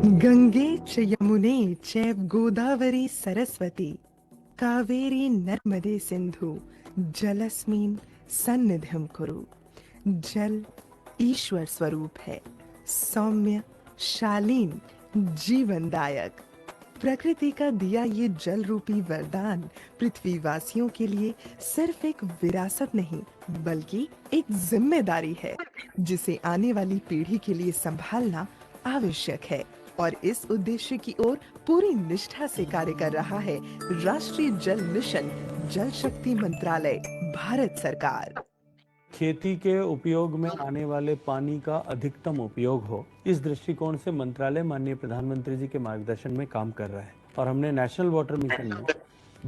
गंगे च यमुने चैव गोदावरी सरस्वती कावेरी नर्मदे सिंधु जलस्मिन् सन्निधिं कुरु। जल ईश्वर स्वरूप है, सौम्य, शालीन, जीवनदायक। प्रकृति का दिया ये जल रूपी वरदान पृथ्वीवासियों के लिए सिर्फ एक विरासत नहीं, बल्कि एक जिम्मेदारी है, जिसे आने वाली पीढ़ी के लिए संभालना आवश्यक है। और इस उद्देश्य की ओर पूरी निष्ठा से कार्य कर रहा है राष्ट्रीय जल मिशन, जल शक्ति मंत्रालय, भारत सरकार। खेती के उपयोग में आने वाले पानी का अधिकतम उपयोग हो, इस दृष्टिकोण से मंत्रालय माननीय प्रधानमंत्री जी के मार्गदर्शन में काम कर रहा है और हमने नेशनल वाटर मिशन में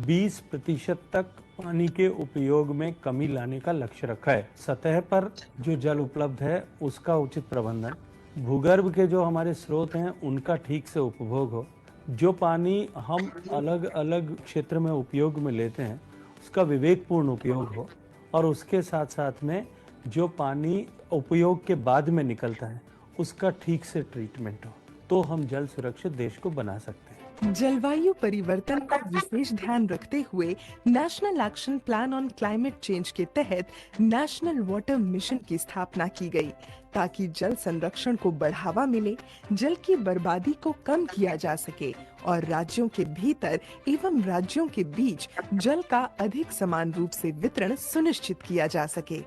20% तक पानी के उपयोग में कमी लाने का लक्ष्य रखा है। सतह पर जो जल उपलब्ध है उसका उचित प्रबंधन, भूगर्भ के जो हमारे स्रोत हैं उनका ठीक से उपभोग हो, जो पानी हम अलग अलग क्षेत्र में उपयोग में लेते हैं उसका विवेकपूर्ण उपयोग हो, और उसके साथ साथ में जो पानी उपयोग के बाद में निकलता है उसका ठीक से ट्रीटमेंट हो, तो हम जल सुरक्षित देश को बना सकते हैं। जलवायु परिवर्तन का विशेष ध्यान रखते हुए national action plan on climate change के तहत नेशनल वाटर मिशन की स्थापना की गई, ताकि जल संरक्षण को बढ़ावा मिले, जल की बर्बादी को कम किया जा सके और राज्यों के भीतर एवं राज्यों के बीच जल का अधिक समान रूप से वितरण सुनिश्चित किया जा सके।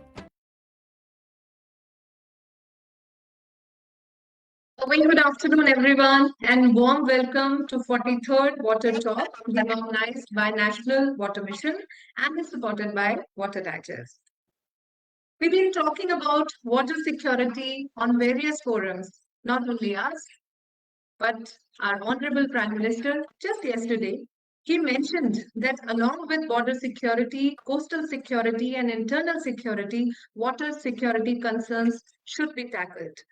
A very good afternoon, everyone, and warm welcome to 43rd Water Talk, being organized by National Water Mission and is supported by Water Digest. We've been talking about water security on various forums, not only us, but our Honorable Prime Minister just yesterday. He mentioned that along with border security, coastal security, and internal security, water security concerns should be tackled.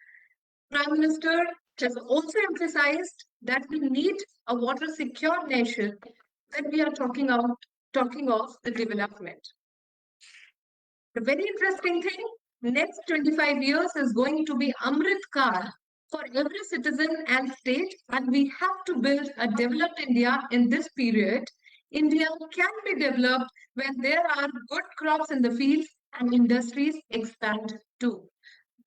Prime Minister has also emphasized that we need a water secure nation when we are talking of the development. The very interesting thing, next 25 years is going to be Amrit Kal for every citizen and state, and we have to build a developed India in this period. India can be developed when there are good crops in the fields and industries expand too.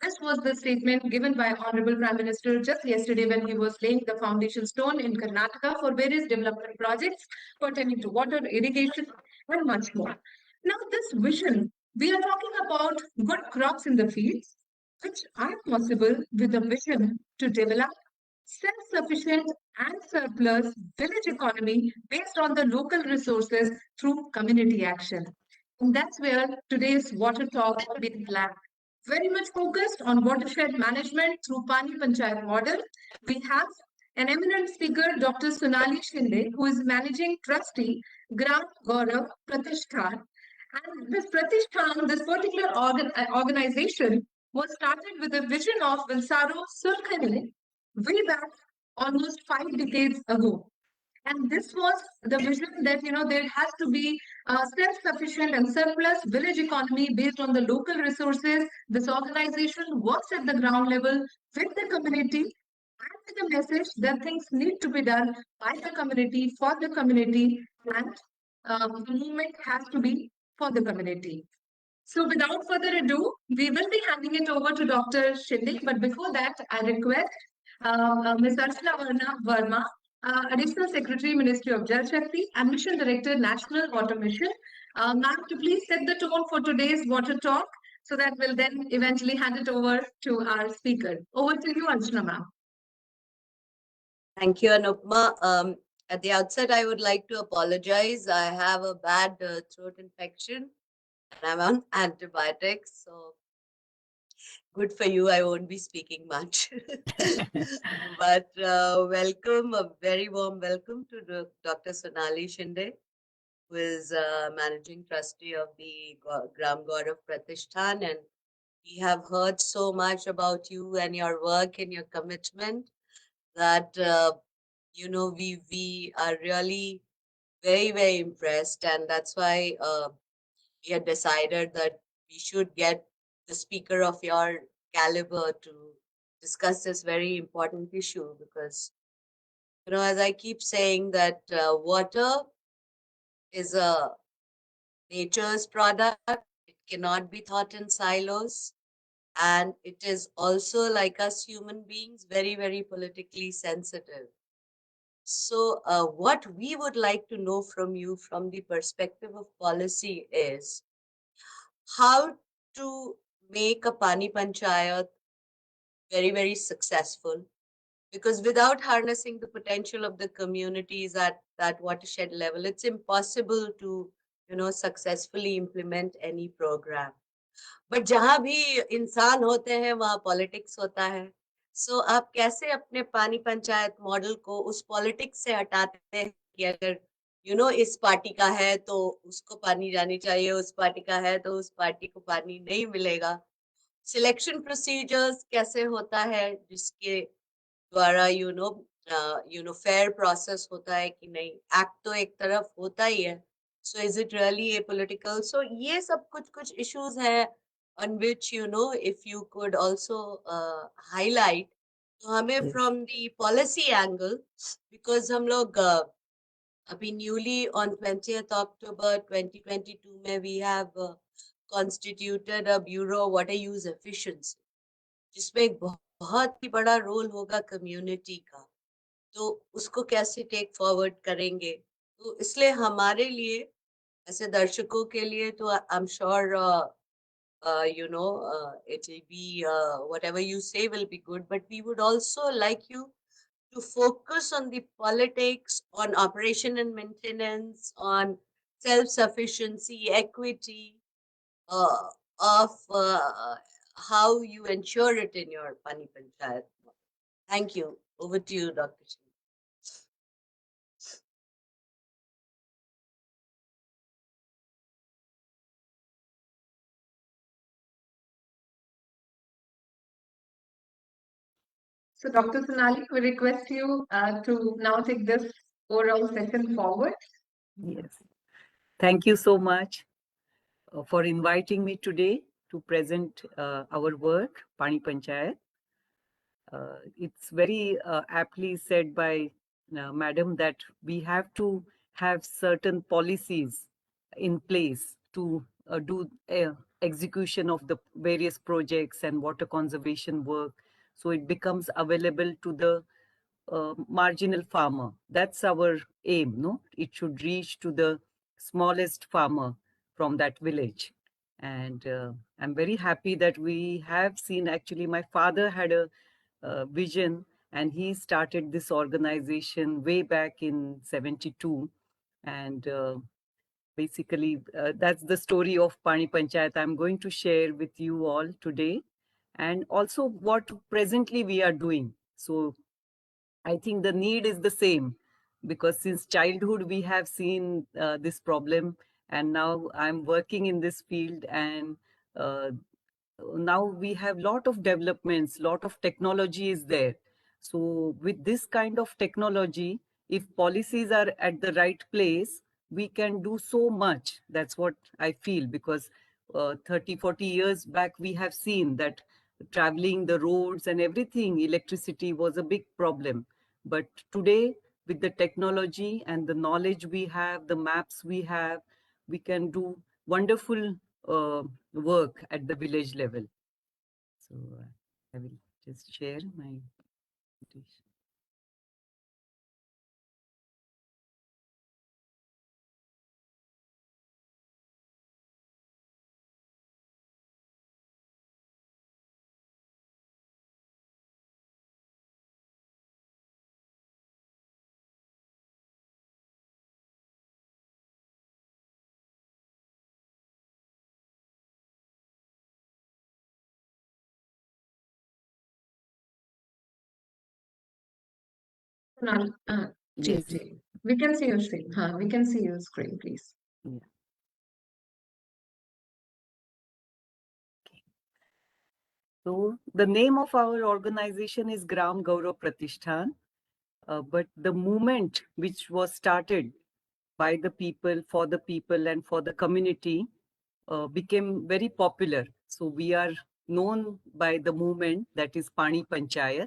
This was the statement given by Honorable Prime Minister just yesterday when he was laying the foundation stone in Karnataka for various development projects pertaining to water, irrigation, and much more. Now, this vision, we are talking about good crops in the fields, which are possible with a vision to develop self-sufficient and surplus village economy based on the local resources through community action. And that's where today's water talk will be planned. Very much focused on watershed management through Pani Panchayat model. We have an eminent speaker, Dr. Sonali Shinde, who is managing trustee, Gram Gaurav Pratishthan. And this Pratishthan, this particular organization, was started with a vision of Vilsaro Sulkhane way back almost 5 decades ago. And this was the vision that, there has to be a self-sufficient and surplus village economy based on the local resources. This organization works at the ground level with the community and with the message that things need to be done by the community, for the community, and the movement has to be for the community. So without further ado, we will be handing it over to Dr. Shinde. But before that, I request Ms. Archana Verma, Additional Secretary, Ministry of Jal Shakti, and Mission Director, National Water Mission. Ma'am, to please set the tone for today's water talk so that we'll then eventually hand it over to our speaker. Over to you, Archana ma'am. Thank you, Anupma. At the outset, I would like to apologize. I have a bad throat infection and I'm on antibiotics. So good for you. I won't be speaking much. But welcome, a very warm welcome to Dr. Sonali Shinde, who is managing trustee of the Gram Gaurav Pratishthan. And we have heard so much about you and your work and your commitment that we are really very, very impressed, and that's why we had decided that we should get the speaker of your caliber to discuss this very important issue, because You know, as I keep saying that water is a nature's product. It cannot be thought in silos. And it is also, like us human beings, very, very politically sensitive. So what we would like to know from you from the perspective of policy is how to make a Pani Panchayat very, very successful. Because without harnessing the potential of the communities at that watershed level, it's impossible to, you know, successfully implement any program. But जहां भी इंसान होते हैं वहां politics होता है. सो आप कैसे अपने पानी पंचायत मॉडल को उस पॉलिटिक्स से हटाते हैं कि अगर इस पार्टी का है तो उसको पानी जानी चाहिए, उस पार्टी का है तो उस पार्टी को पानी नहीं मिलेगा. सिलेक्शन प्रोसीजर्स कैसे होता है जिसके द्वारा फेयर प्रोसेस होता है कि नहीं. एक्ट तो एक तरफ होता ही है. So is it really a political. So ये सब कुछ कुछ इश्यूज है on which if you could also highlight. तो हमें Yes. from the policy angle, because हम लोग अभी newly on 20th October 2022 में we have constituted a Bureau of Water Use Efficiency, जिसमें एक बहुत ही बड़ा रोल होगा कम्युनिटी का. तो उसको कैसे टेक फॉरवर्ड करेंगे. तो इसलिए हमारे लिए ऐसे दर्शकों के लिए तो I am sure it will be whatever you say will be good, but we would also like you to focus on the politics, on operation and maintenance, on self-sufficiency, equity, uh, of how you ensure it in your Pani Panchayat. Thank you. Over to you, Dr. Singh. So, Dr. Sonali, we request you to now take this overall session forward. Yes. Thank you so much for inviting me today to present our work, Pani Panchayat. It's very aptly said by Madam that we have to have certain policies in place to do execution of the various projects and water conservation work, so it becomes available to the marginal farmer. That's our aim, no? It should reach to the smallest farmer from that village. And I'm very happy that we have seen, actually, my father had a vision and he started this organization way back in 72. And basically, that's the story of Pani Panchayat I'm going to share with you all today. And also what presently we are doing. So I think the need is the same, because since childhood we have seen this problem, and now I'm working in this field, and now we have lot of developments, lot of technology is there. So with this kind of technology, if policies are at the right place, we can do so much. That's what I feel, because 30-40 years back we have seen that traveling, the roads and everything, electricity was a big problem. But today, with the technology and the knowledge we have, the maps we have, we can do wonderful work at the village level. So I will just share my presentation. Sonali, Yes. we can see your screen. We can see your screen, please. Yeah. So the name of our organization is Gram Gaurav Pratishthan, but the movement which was started by the people, for the people and for the community became very popular. So we are known by the movement that is Pani Panchayat.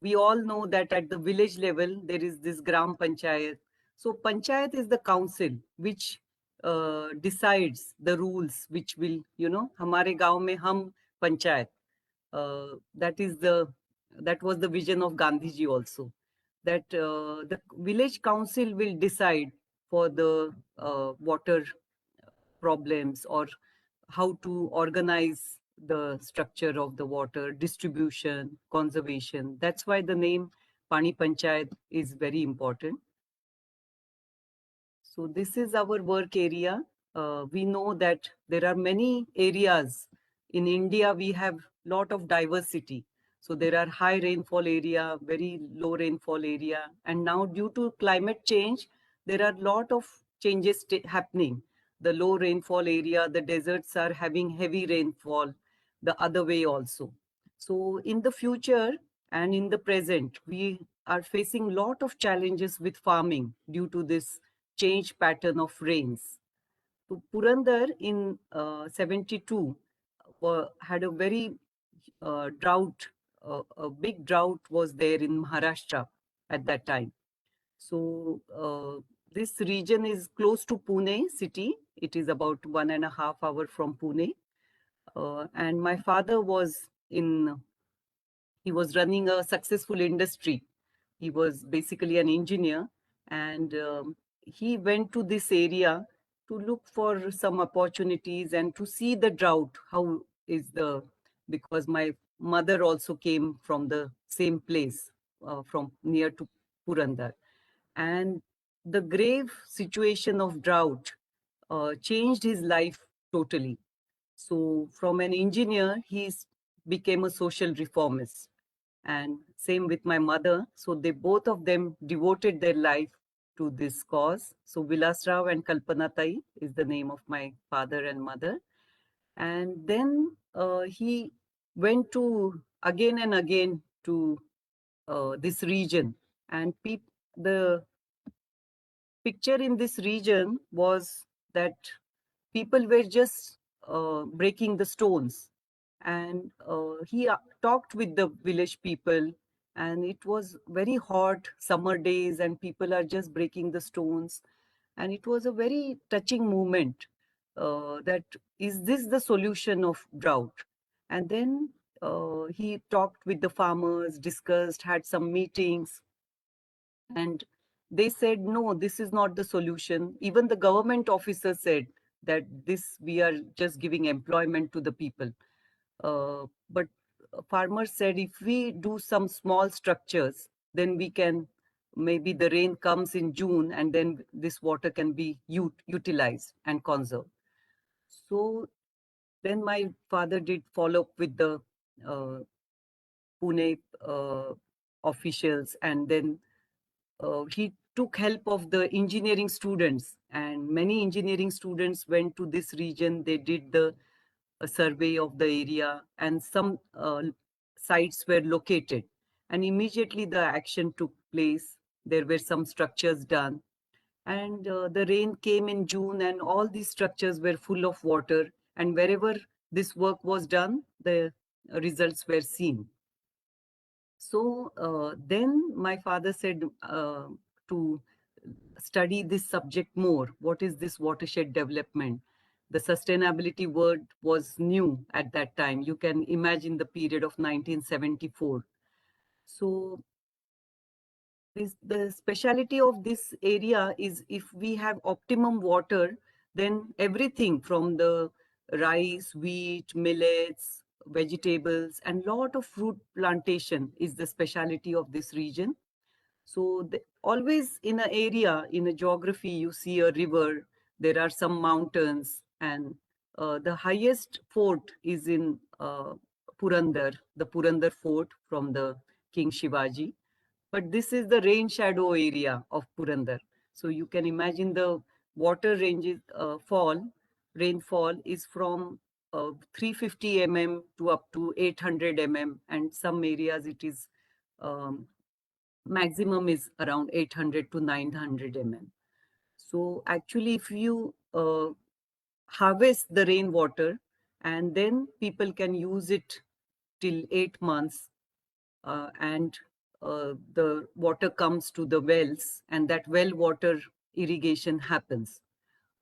we all know that at the village level, there is this Gram Panchayat. So Panchayat is the council which decides the rules which will, हमारे गांव में हम Panchayat. That was the vision of Gandhiji also, that the village council will decide for the water problems, or how to organize the structure of the water distribution, conservation. That's why the name Pani Panchayat is very important. So this is our work area. We know that there are many areas in India. We have lot of diversity. So there are high rainfall area, very low rainfall area. And now due to climate change, there are lot of changes happening. The low rainfall area, the deserts are having heavy rainfall, the other way also. So in the future and in the present, we are facing lot of challenges with farming due to this change pattern of rains. So Purandar in 72 had a very drought, a big drought was there in Maharashtra at that time. So this region is close to Pune city. It is about 1.5 hours from Pune. And my father was he was running a successful industry. He was basically an engineer, and he went to this area to look for some opportunities and to see the drought. How is because my mother also came from the same place, from near to Purandar. And the grave situation of drought changed his life totally. So from an engineer, he became a social reformist. And same with my mother. So they both of them devoted their life to this cause. So Vilas Rao and Kalpana Tai is the name of my father and mother. And then he went to again and again to this region. And the picture in this region was that people were just breaking the stones. And he talked with the village people, and it was very hot summer days and people are just breaking the stones. And it was a very touching moment, that is this the solution of drought? And then he talked with the farmers, discussed, had some meetings, and they said, no, this is not the solution. Even the government officer said that we are just giving employment to the people. But farmers said, if we do some small structures, then we can, maybe the rain comes in June and then this water can be utilized and conserved. So then my father did follow up with the Pune officials, and then he took help of the engineering students, and many engineering students went to this region. They did a survey of the area, and some sites were located, and immediately the action took place. There were some structures done, and the rain came in June, and all these structures were full of water, and wherever this work was done, the results were seen. So then my father said to study this subject more. What is this watershed development? The sustainability word was new at that time. You can imagine the period of 1974. So the speciality of this area is, if we have optimum water, then everything from the rice, wheat, millets, vegetables, and lot of fruit plantation is the speciality of this region. So always in an area, in a geography, you see a river, there are some mountains, and the highest fort is in Purandar, the Purandar fort from the King Shivaji. But this is the rain shadow area of Purandar. So you can imagine the water ranges rainfall is from 350 mm to up to 800 mm, and some areas it is maximum is around 800 to 900 mm. So actually, if you harvest the rainwater, and then people can use it till 8 months, and the water comes to the wells, and that well water irrigation happens.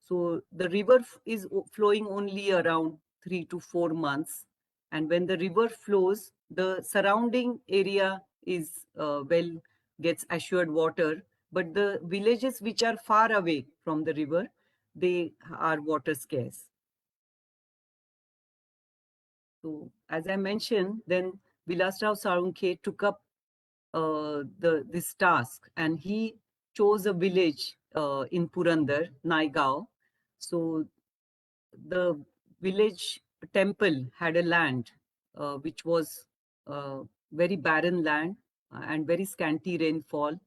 So the river is flowing only around 3 to 4 months. And when the river flows, the surrounding area is gets assured water. But the villages which are far away from the river, they are water scarce. So as I mentioned, then Vilasrao Salunkhe took up this task, and he chose a village in Purandar, Naigao. So the village temple had a land which was very barren land and very scanty rainfall.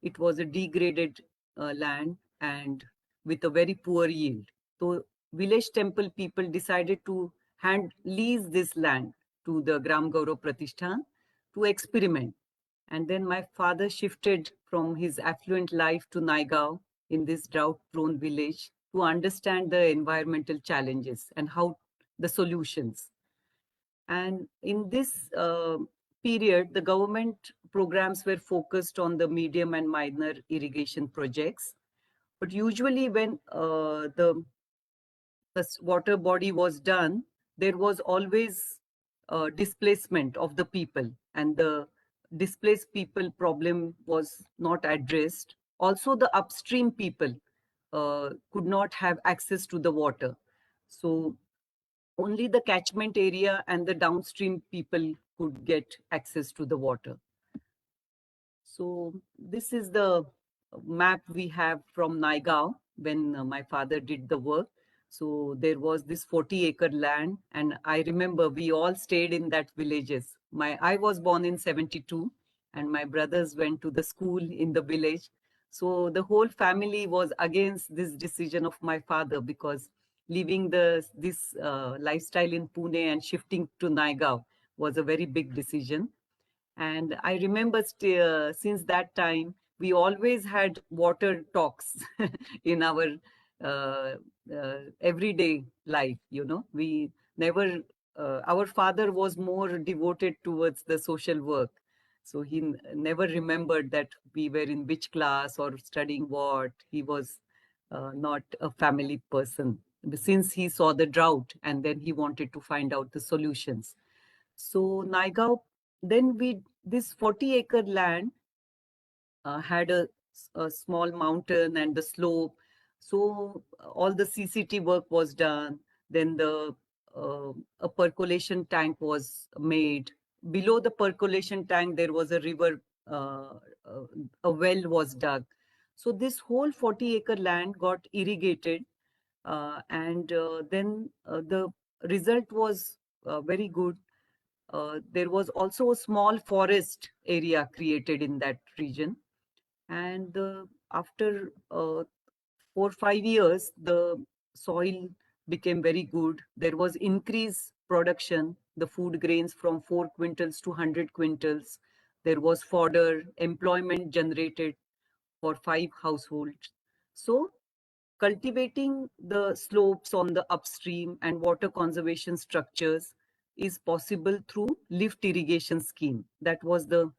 It was a degraded land and with a very poor yield. So village temple people decided to lease this land to the Gram Gaurav Pratishthan to experiment. And then my father shifted from his affluent life to Naigao in this drought-prone village to understand the environmental challenges and how the solutions. And in this period, the government programs were focused on the medium and minor irrigation projects. But usually when the water body was done, there was always displacement of the people, and the displaced people problem was not addressed. Also, the upstream people could not have access to the water. So only the catchment area and the downstream people could get access to the water. So this is the map we have from Naigao when my father did the work. So there was this 40-acre land, and I remember we all stayed in that villages. I was born in 72, and my brothers went to the school in the village. So the whole family was against this decision of my father, because leaving this lifestyle in Pune and shifting to Naigao was a very big decision. And I remember since that time, we always had water talks in our everyday life. We never, our father was more devoted towards the social work. So he never remembered that we were in which class or studying what. He was not a family person, since he saw the drought and then he wanted to find out the solutions. So Naigao, then this 40-acre land had a small mountain and the slope. So all the CCT work was done. Then a percolation tank was made. Below the percolation tank, there was a river, a well was dug. So this whole 40-acre land got irrigated. And then the result was very good. There was also a small forest area created in that region. And after 4 or 5 years, the soil became very good. There was increased production, the food grains from 4 quintals to 100 quintals. There was fodder, employment generated for 5 households. So cultivating the slopes on the upstream and water conservation structures is possible through lift irrigation scheme. That was the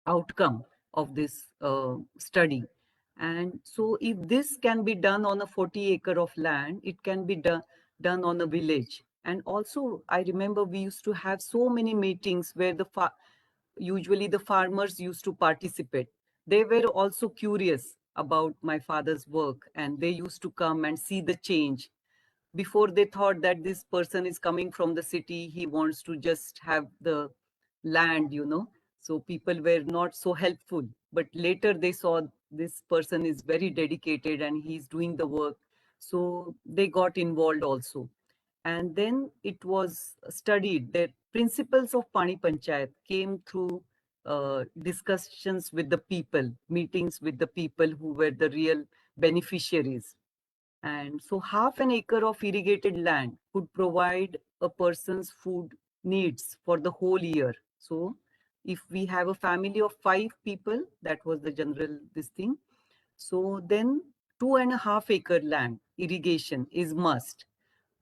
outcome of this study. And so if this can be done on a 40-acre of land, it can be done on a village. And also, I remember we used to have so many meetings where usually the farmers used to participate. They were also curious about my father's work, and they used to come and see the change. Before, they thought that this person is coming from the city, he wants to just have the land, so people were not so helpful. But later they saw this person is very dedicated and he's doing the work, so they got involved also. And then it was studied. The principles of Pani Panchayat came through discussions with the people, meetings with the people who were the real beneficiaries. And so half an acre of irrigated land could provide a person's food needs for the whole year. So if we have a family of 5 people, that was the general this thing. So then 2.5 acre land irrigation is must,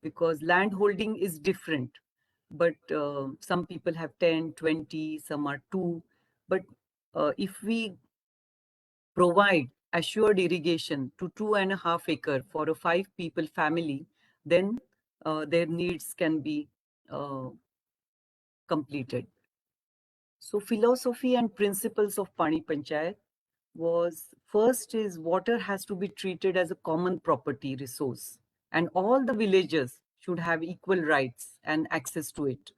because land holding is different. But some people have 10, 20, some are 2. But if we provide assured irrigation to 2.5 acre for a 5 people family, then their needs can be completed. So philosophy and principles of Pani Panchayat was, first is water has to be treated as a common property resource, and all the villagers should have equal rights and access to it.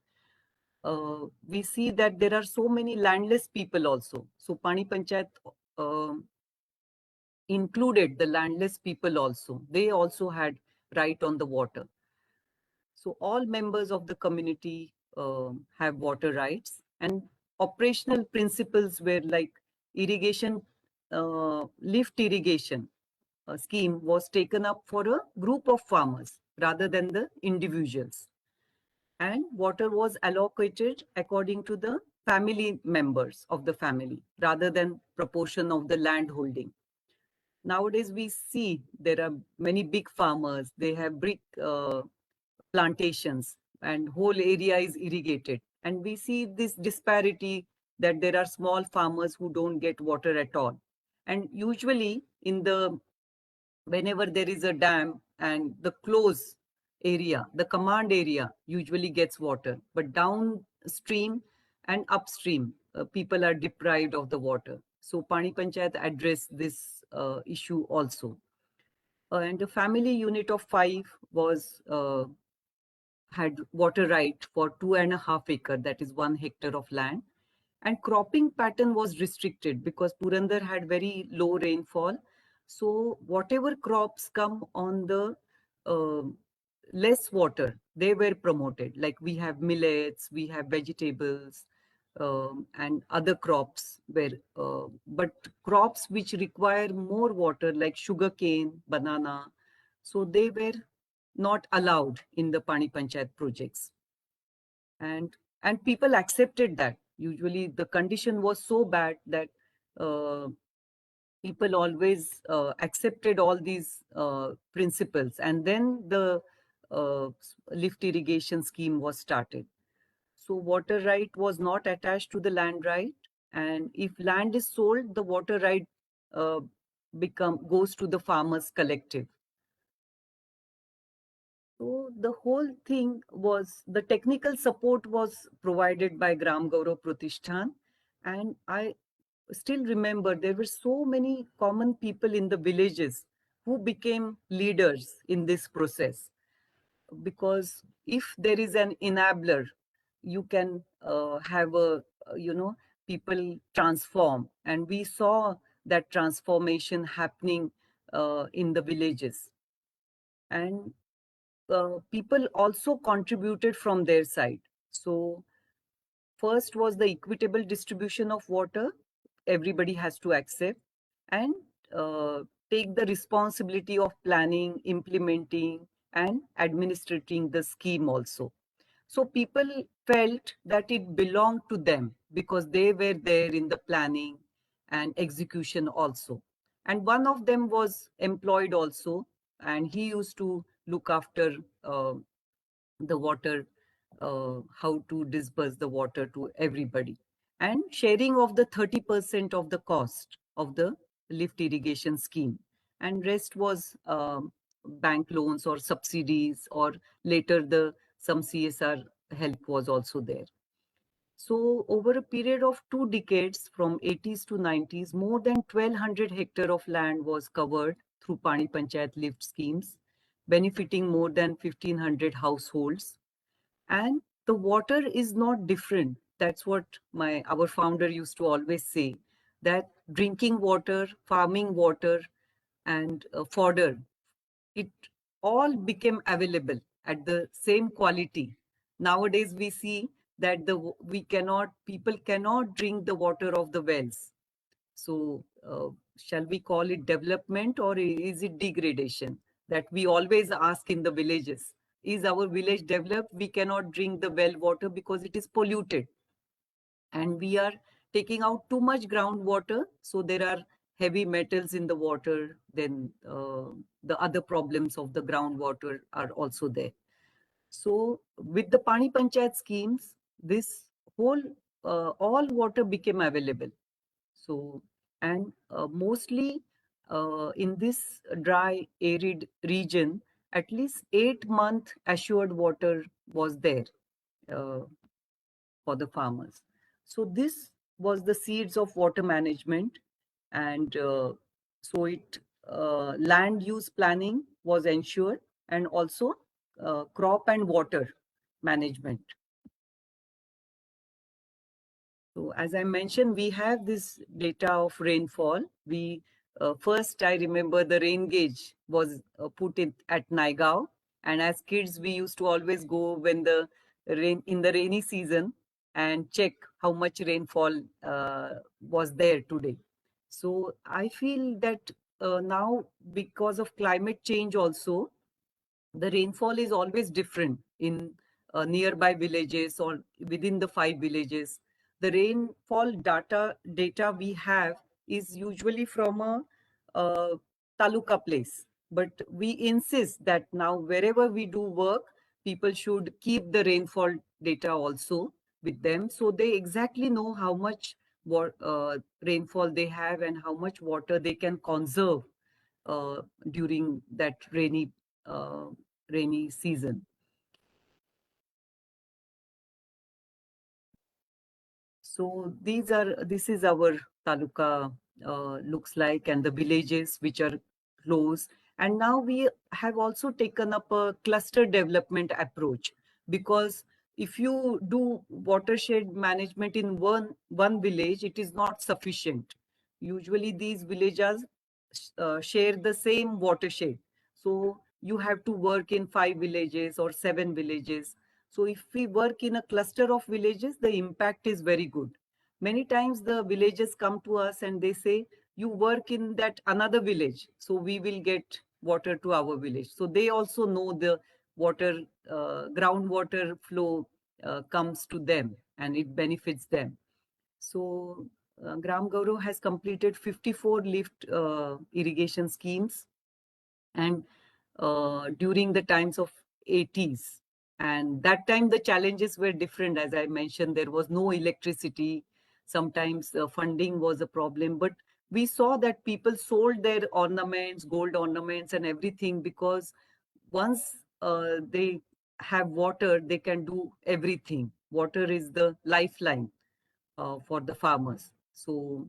We see that there are so many landless people also. So Pani Panchayat included the landless people also. They also had right on the water. So all members of the community have water rights, and operational principles were like irrigation, lift irrigation scheme was taken up for a group of farmers rather than the individuals. And water was allocated according to the family members of the family rather than proportion of the land holding. Nowadays, we see there are many big farmers, they have brick plantations and whole area is irrigated. And we see this disparity that there are small farmers who don't get water at all. And usually whenever there is a dam and the close area, the command area usually gets water, but downstream and upstream, people are deprived of the water. So Pani Panchayat addressed this issue also. And the family unit of 5 was had water right for 2.5 acre, that is 1 hectare of land. And cropping pattern was restricted because Purandar had very low rainfall. So whatever crops come on the less water, they were promoted. Like we have millets, we have vegetables, and other crops but crops which require more water like sugarcane, banana, so they were not allowed in the Pani Panchayat projects. And people accepted that. Usually the condition was so bad that people always accepted all these principles. And then the lift irrigation scheme was started. So water right was not attached to the land right. And if land is sold, the water right goes to the farmers collective. So the whole thing was, the technical support was provided by Gram Gaurav Pratishthan. And I still remember there were so many common people in the villages who became leaders in this process. Because if there is an enabler, you can have people transform. And we saw that transformation happening in the villages. And people also contributed from their side. So first was the equitable distribution of water. Everybody has to accept and take the responsibility of planning, implementing, and administrating the scheme also. So people felt that it belonged to them because they were there in the planning and execution also. And one of them was employed also, and he used to look after the water, how to disburse the water to everybody. And sharing of the 30% of the cost of the lift irrigation scheme. And rest was bank loans or subsidies, or later some CSR help was also there. So over a period of 2 decades, from 80s to 90s, more than 1,200 hectare of land was covered through Pani Panchayat lift schemes, benefiting more than 1,500 households. And the water is not different. That's what our founder used to always say, that drinking water, farming water, and fodder, it all became available at the same quality. Nowadays, we see that people cannot drink the water of the wells. So shall we call it development, or is it degradation? That we always ask in the villages. Is our village developed? We cannot drink the well water because it is polluted. And we are taking out too much groundwater. So there are heavy metals in the water. Then the other problems of the groundwater are also there. So with the Pani Panchayat schemes, this all water became available. So, and mostly in this dry, arid region, at least 8 month assured water was there for the farmers. So this was the seeds of water management, and so it land use planning was ensured, and also crop and water management. So as I mentioned, we have this data of rainfall. We first, I remember the rain gauge was put in at Naigaon, and as kids we used to always go when the rain in the rainy season and check how much rainfall was there today. So I feel that now, because of climate change also, the rainfall is always different in nearby villages or within the 5 villages. The rainfall data we have is usually from a taluka place, but we insist that now wherever we do work, people should keep the rainfall data also with them, so they exactly know how much rainfall they have and how much water they can conserve during that uh, rainy season. So this is our taluka looks like, and the villages which are close. And now we have also taken up a cluster development approach, because if you do watershed management in one village, it is not sufficient. Usually these villages share the same watershed. So you have to work in 5 villages or 7 villages. So if we work in a cluster of villages, the impact is very good. Many times the villagers come to us and they say, you work in that another village, so we will get water to our village. So they also know the water, groundwater flow comes to them and it benefits them. So Gram Gaurav has completed 54 lift irrigation schemes, and during the times of 80s. And that time the challenges were different. As I mentioned, there was no electricity. Sometimes funding was a problem, but we saw that people sold their ornaments, gold ornaments and everything, because once they have water, they can do everything. Water is the lifeline for the farmers. So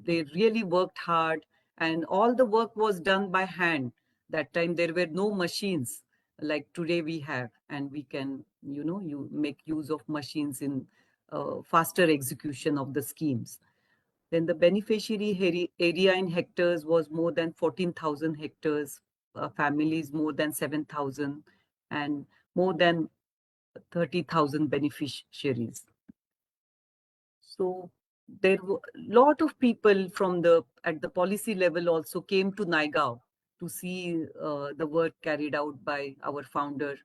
they really worked hard, and all the work was done by hand. That time there were no machines like today we have, and we can, you make use of machines in faster execution of the schemes. Then the beneficiary area in hectares was more than 14,000 hectares, families more than 7,000, and more than 30,000 beneficiaries. So there were a lot of people from at the policy level also came to Naigaon to see the work carried out by our founder.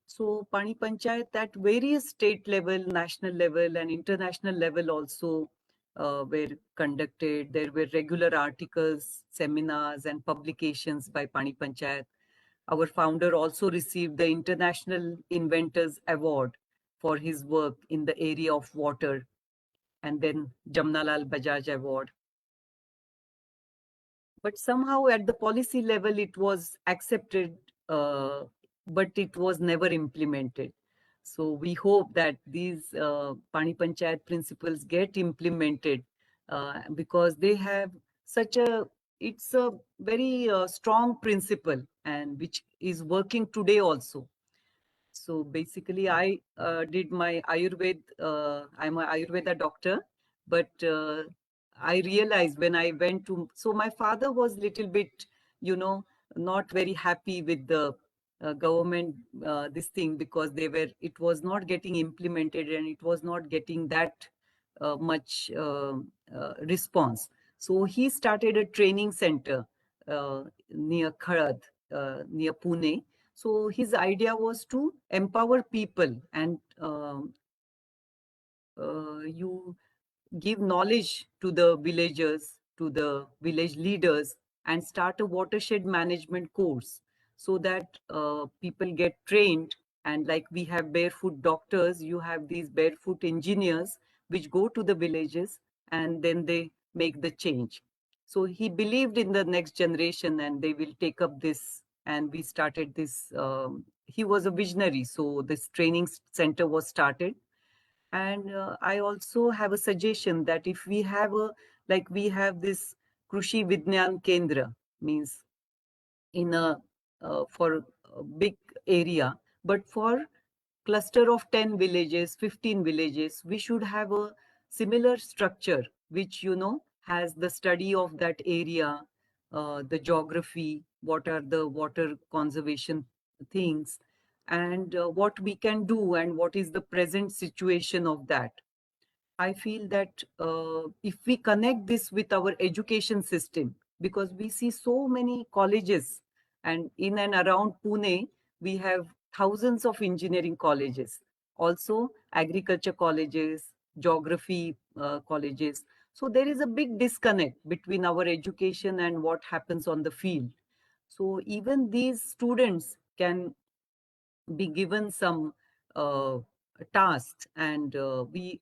So Pani Panchayat at various state level, national level and international level also were conducted. There were regular articles, seminars and publications by Pani Panchayat. Our founder also received the International Inventors Award for his work in the area of water, and then Jamnalal Bajaj Award. But somehow at the policy level, it was accepted, but it was never implemented. So we hope that these Pani Panchayat principles get implemented because they have it's a very strong principle, and which is working today also. So basically, I did my Ayurveda. I'm an Ayurveda doctor, but I realized when I went to. So my father was little bit, not very happy with the government this thing, because it was not getting implemented and it was not getting that much response. So he started a training center near Kharad, near Pune. So his idea was to empower people, and you give knowledge to the villagers, to the village leaders, and start a watershed management course, so that people get trained. And like we have barefoot doctors, you have these barefoot engineers which go to the villages, and then they make the change. So he believed in the next generation and they will take up this. And we started this. He was a visionary. So this training center was started. And I also have a suggestion that if we have like we have this Krushi Vignan Kendra, means in a for a big area, but for cluster of 10 villages, 15 villages, we should have a similar structure which has the study of that area, the geography, what are the water conservation things, and what we can do and what is the present situation of that. I feel that if we connect this with our education system, because we see so many colleges, and in and around Pune, we have thousands of engineering colleges, also agriculture colleges, geography colleges. So there is a big disconnect between our education and what happens on the field. So even these students can be given some uh, tasks, and we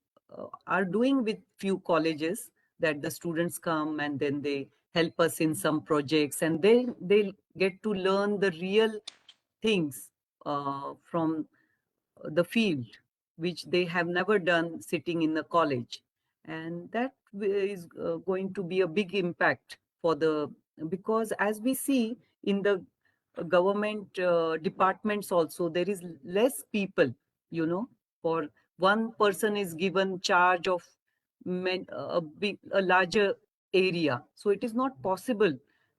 are doing with few colleges that the students come and then they help us in some projects, and they get to learn the real things from the field which they have never done sitting in the college. And that is going to be a big impact for the, because as we see in the government departments also, there is less people, for one person is given charge of a larger area. So it is not possible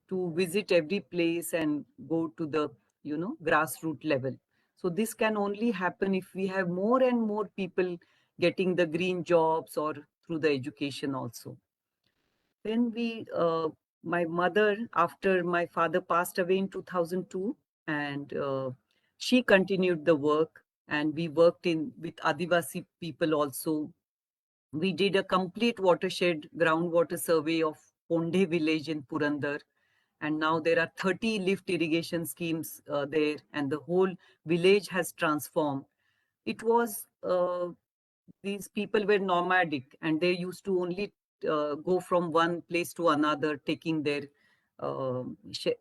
to visit every place and go to the grassroots level. So this can only happen if we have more and more people getting the green jobs or through the education also. Then my mother, after my father passed away in 2002, and she continued the work, and we worked with Adivasi people also. We did a complete watershed groundwater survey of Ponde village in Purandar. And now there are 30 lift irrigation schemes there, and the whole village has transformed. It was, these people were nomadic, and they used to only go from one place to another, taking their,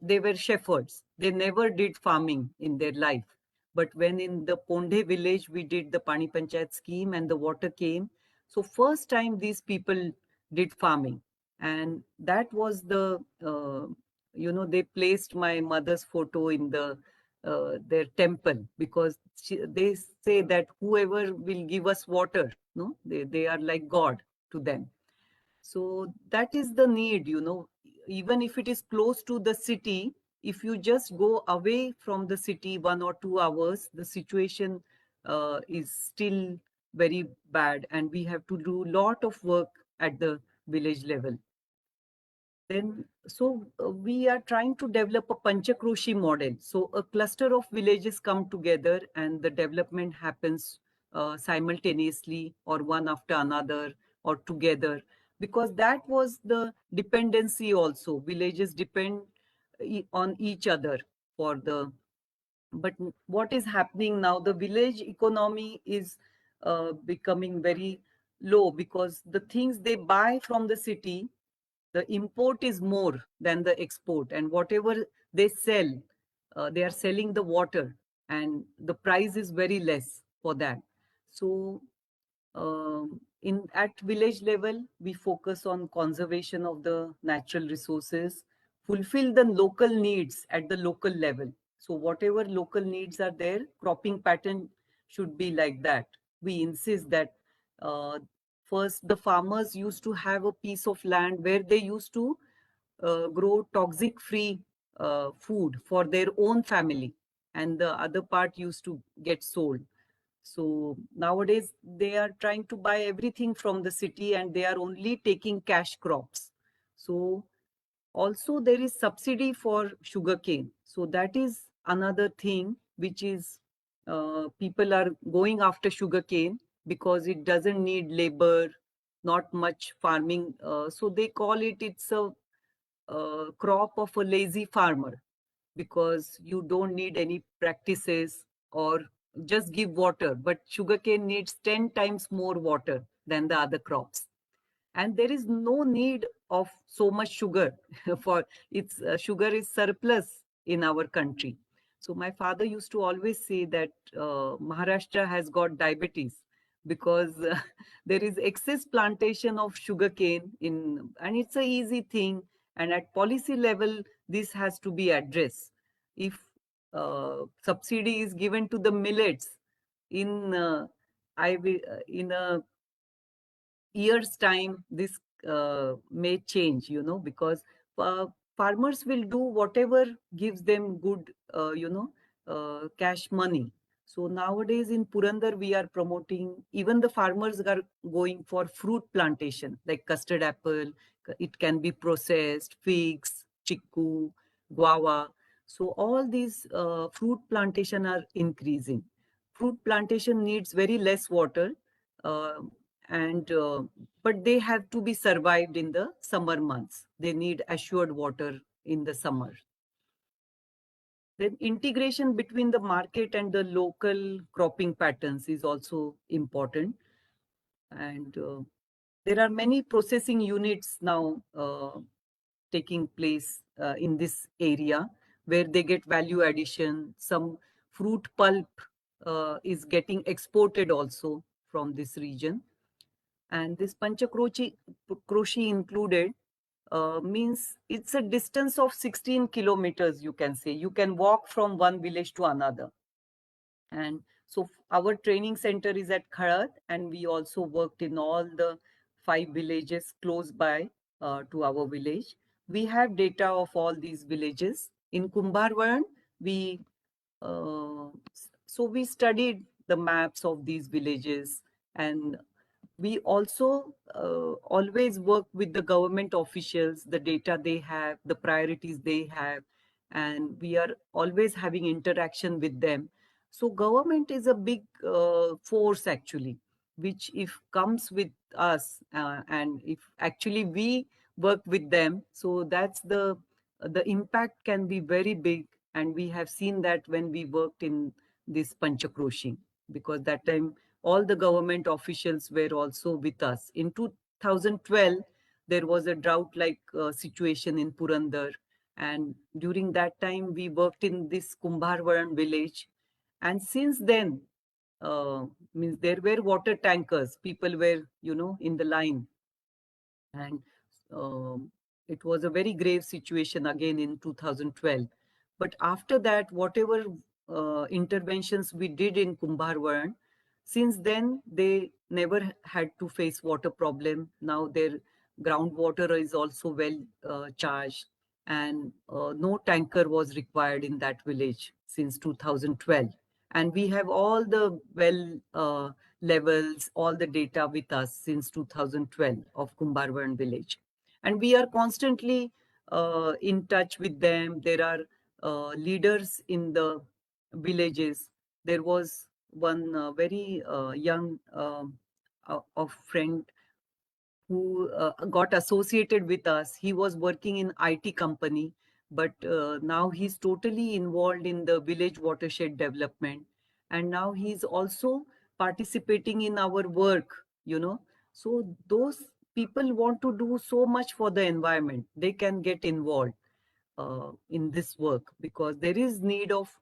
they were shepherds. They never did farming in their life. But when in the Ponde village, we did the Pani Panchayat scheme and the water came. So first time these people did farming. And that was the, they placed my mother's photo in their temple, because they say that whoever will give us water, they are like God to them. So that is the need, even if it is close to the city, if you just go away from the city 1 or 2 hours, the situation is still very bad, and we have to do a lot of work at the village level. Then, so we are trying to develop a Panchakroshi model. So a cluster of villages come together and the development happens simultaneously or one after another or together, because that was the dependency also. Villages depend on each other for the, but what is happening now, the village economy is becoming very low, because the things they buy from the city, the import is more than the export, and whatever they sell, they are selling the water, and the price is very less for that. So in at village level, we focus on conservation of the natural resources, fulfill the local needs at the local level. So whatever local needs are there, cropping pattern should be like that. We insist that first the farmers used to have a piece of land where they used to grow toxic free food for their own family, and the other part used to get sold. So nowadays they are trying to buy everything from the city, and they are only taking cash crops. So also there is subsidy for sugarcane. So that is another thing which is, people are going after sugarcane because it doesn't need labor, not much farming. So they call it's a crop of a lazy farmer, because you don't need any practices or just give water. But sugarcane needs 10 times more water than the other crops. and there is no need of so much sugar for its sugar is surplus in our country. So my father used to always say that Maharashtra has got diabetes because there is excess plantation of sugarcane in, and it's a easy thing. And at policy level, this has to be addressed. If subsidy is given to the millets in in a year's time, this may change, because farmers will do whatever gives them good, cash money. So nowadays in Purandar, we are promoting, even the farmers are going for fruit plantation, like custard apple, it can be processed, figs, chiku, guava. So all these fruit plantation are increasing. Fruit plantation needs very less water, uh, and but they have to be survived in the summer months. They need assured water in the summer. Then integration between the market and the local cropping patterns is also important. And there are many processing units now taking place in this area, where they get value addition. Some fruit pulp is getting exported also from this region. And this Panchakroshi included means it's a distance of 16 kilometers, you can say. You can walk from one village to another. And so our training center is at Kharat, and we also worked in all the 5 villages close by to our village. We have data of all these villages. In Kumbharwan, we so we studied the maps of these villages, and we also always work with the government officials, the data they have, the priorities they have, and we are always having interaction with them. So government is a big force actually, which if comes with us, and if actually we work with them, so that's the impact can be very big. And we have seen that when we worked in this Panchakroshi, because that time all the government officials were also with us. In 2012, there was a drought-like situation in Purandar. And during that time, we worked in this Kumbharwaran village. And since then, means there were water tankers. People were, in the line. And it was a very grave situation again in 2012. But after that, whatever interventions we did in Kumbharwaran, since then they never had to face water problem. Now their groundwater is also well charged, and no tanker was required in that village since 2012. And we have all the well levels, all the data with us since 2012 of Kumbharwaran village. And we are constantly in touch with them. There are leaders in the villages. There was one very young of friend who got associated with us. He was working in IT company, but now he's totally involved in the village watershed development. And now he's also participating in our work. So those people want to do so much for the environment. They can get involved in this work, because there is need of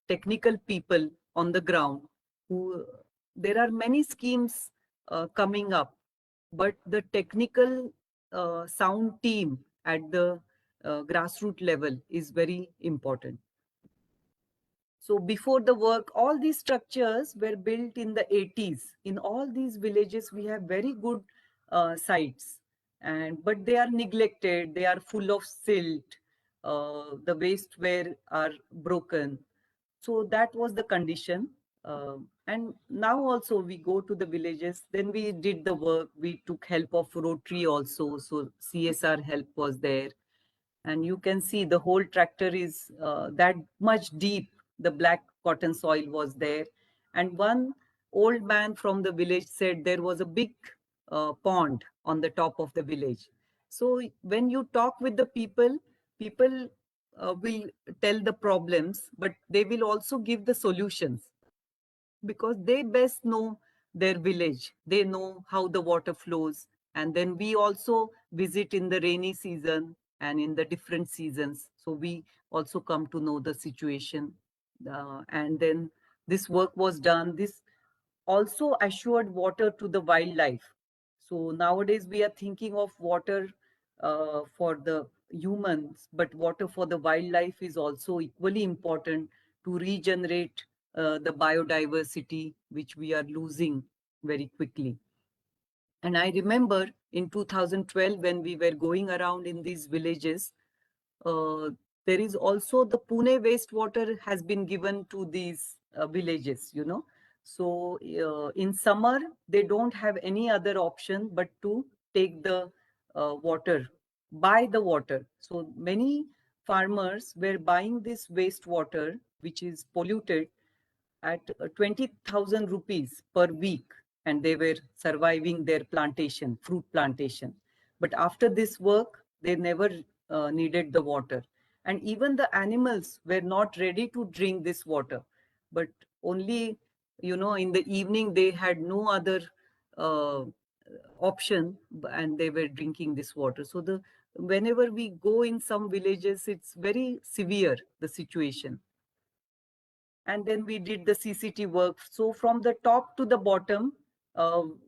technical people on the ground who, there are many schemes coming up, but the technical sound team at the grassroots level is very important. So before the work, all these structures were built in the 80s. In all these villages, we have very good sites, but they are neglected. They are full of silt. The wasteware are broken. So that was the condition. And now also we go to the villages, then we did the work. We took help of Rotary also. So CSR help was there. And you can see the whole tractor is that much deep. The black cotton soil was there. And one old man from the village said there was a big pond on the top of the village. So when you talk with the people will tell the problems, but they will also give the solutions, because they best know their village. They know how the water flows. And then we also visit in the rainy season and in the different seasons. So we also come to know the situation. And then this work was done. This also assured water to the wildlife. So nowadays we are thinking of water for the humans, but water for the wildlife is also equally important to regenerate the biodiversity, which we are losing very quickly. And I remember in 2012, when we were going around in these villages, uh, there is also the Pune wastewater has been given to these villages, you know. So in summer, they don't have any other option but to take the water, buy the water. So many farmers were buying this wastewater, which is polluted, at 20,000 rupees per week, and they were surviving their plantation, fruit plantation. But after this work, they never needed the water. And even the animals were not ready to drink this water, but only, you know, in the evening, they had no other uh, option, and they were drinking this water. So whenever we go in some villages, it's very severe, the situation. And then we did the CCT work. So from the top to the bottom,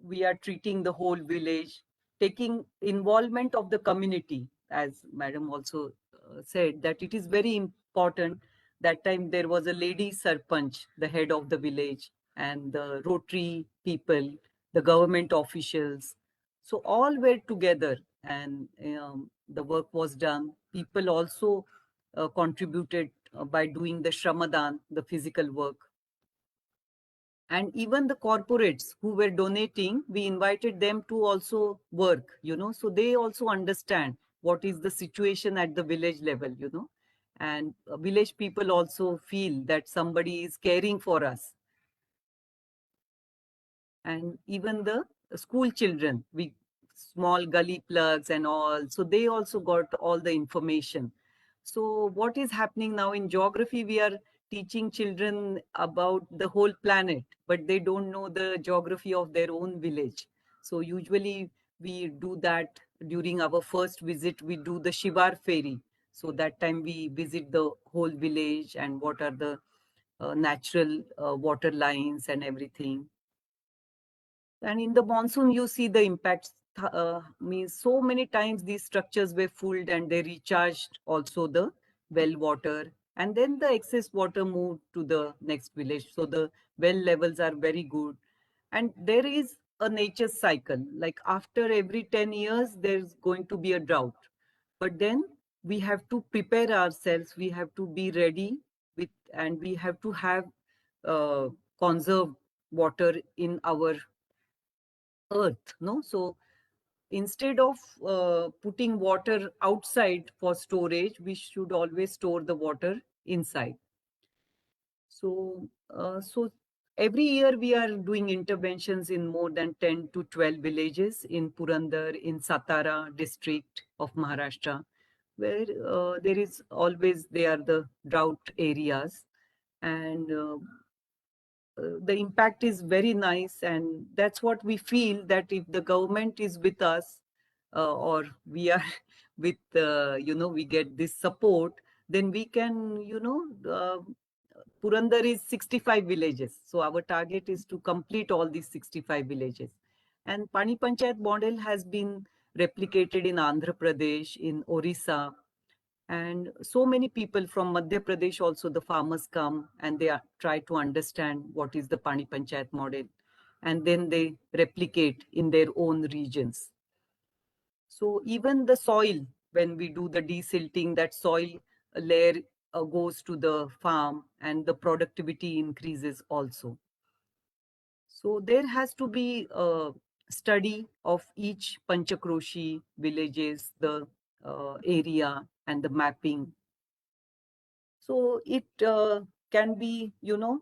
we are treating the whole village, taking involvement of the community, as Madam also said, that it is very important. That time there was a lady Sarpanch, the head of the village, and the Rotary people, the government officials. So all were together, and the work was done. People also contributed by doing the Shramadan, the physical work. And even the corporates who were donating, we invited them to also work, you know, so they also understand what is the situation at the village level, you know. And village people also feel that somebody is caring for us. And even the school children, we small gully plugs and all, so they also got all the information. So what is happening now in geography, we are teaching children about the whole planet, but they don't know the geography of their own village. So usually we do that during our first visit. We do the Shivar ferry. So that time we visit the whole village and what are the natural water lines and everything. And in the monsoon, you see the impacts. Means so many times these structures were full and they recharged also the well water. And then the excess water moved to the next village. So the well levels are very good. And there is a nature cycle. Like after every 10 years, there's going to be a drought. But then we have to prepare ourselves. We have to be ready with, and we have to have conserved water in our earth, no? So instead of putting water outside for storage, we should always store the water inside. So every year we are doing interventions in more than 10 to 12 villages in Purandar, in Satara district of Maharashtra, where there is always, they are the drought areas. And the impact is very nice, and that's what we feel, that if the government is with us, or we are with you know, we get this support, then we can, you know, Purandar is 65 villages, so our target is to complete all these 65 villages. And Pani Panchayat model has been replicated in Andhra Pradesh, in Orissa, and so many people from Madhya Pradesh also, the farmers come and they try to understand what is the Pani Panchayat model, and then they replicate in their own regions. So even the soil, when we do the desilting, that soil layer goes to the farm and the productivity increases also. So there has to be a study of each Panchakroshi villages, the area and the mapping. So it can be, you know,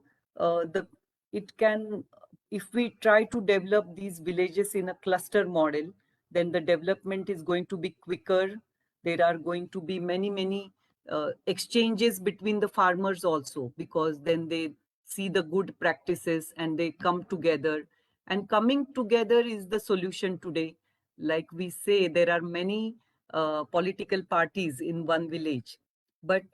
it can, if we try to develop these villages in a cluster model, then the development is going to be quicker. There are going to be many exchanges between the farmers also, because then they see the good practices and they come together. And coming together is the solution today. like we say, there are many political parties in one village, but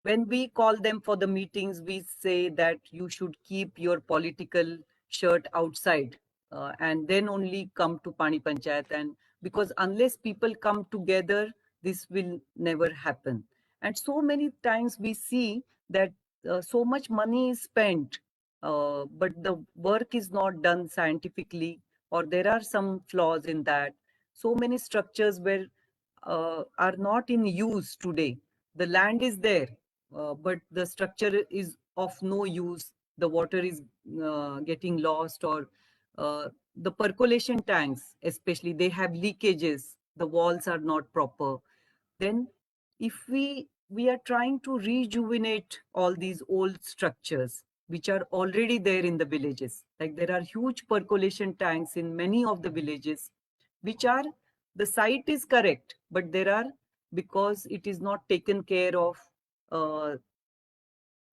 when we call them for the meetings, we say that you should keep your political shirt outside and then only come to Pani Panchayat. And because unless people come together, this will never happen. And so many times we see that so much money is spent, but the work is not done scientifically, or there are some flaws in that. So many structures were are not in use today. The land is there, but the structure is of no use. The water is getting lost, or the percolation tanks, especially, they have leakages. The walls are not proper. Then, if we are trying to rejuvenate all these old structures which are already there in the villages, like there are huge percolation tanks in many of the villages, which are, the site is correct, but there are, because it is not taken care of, uh,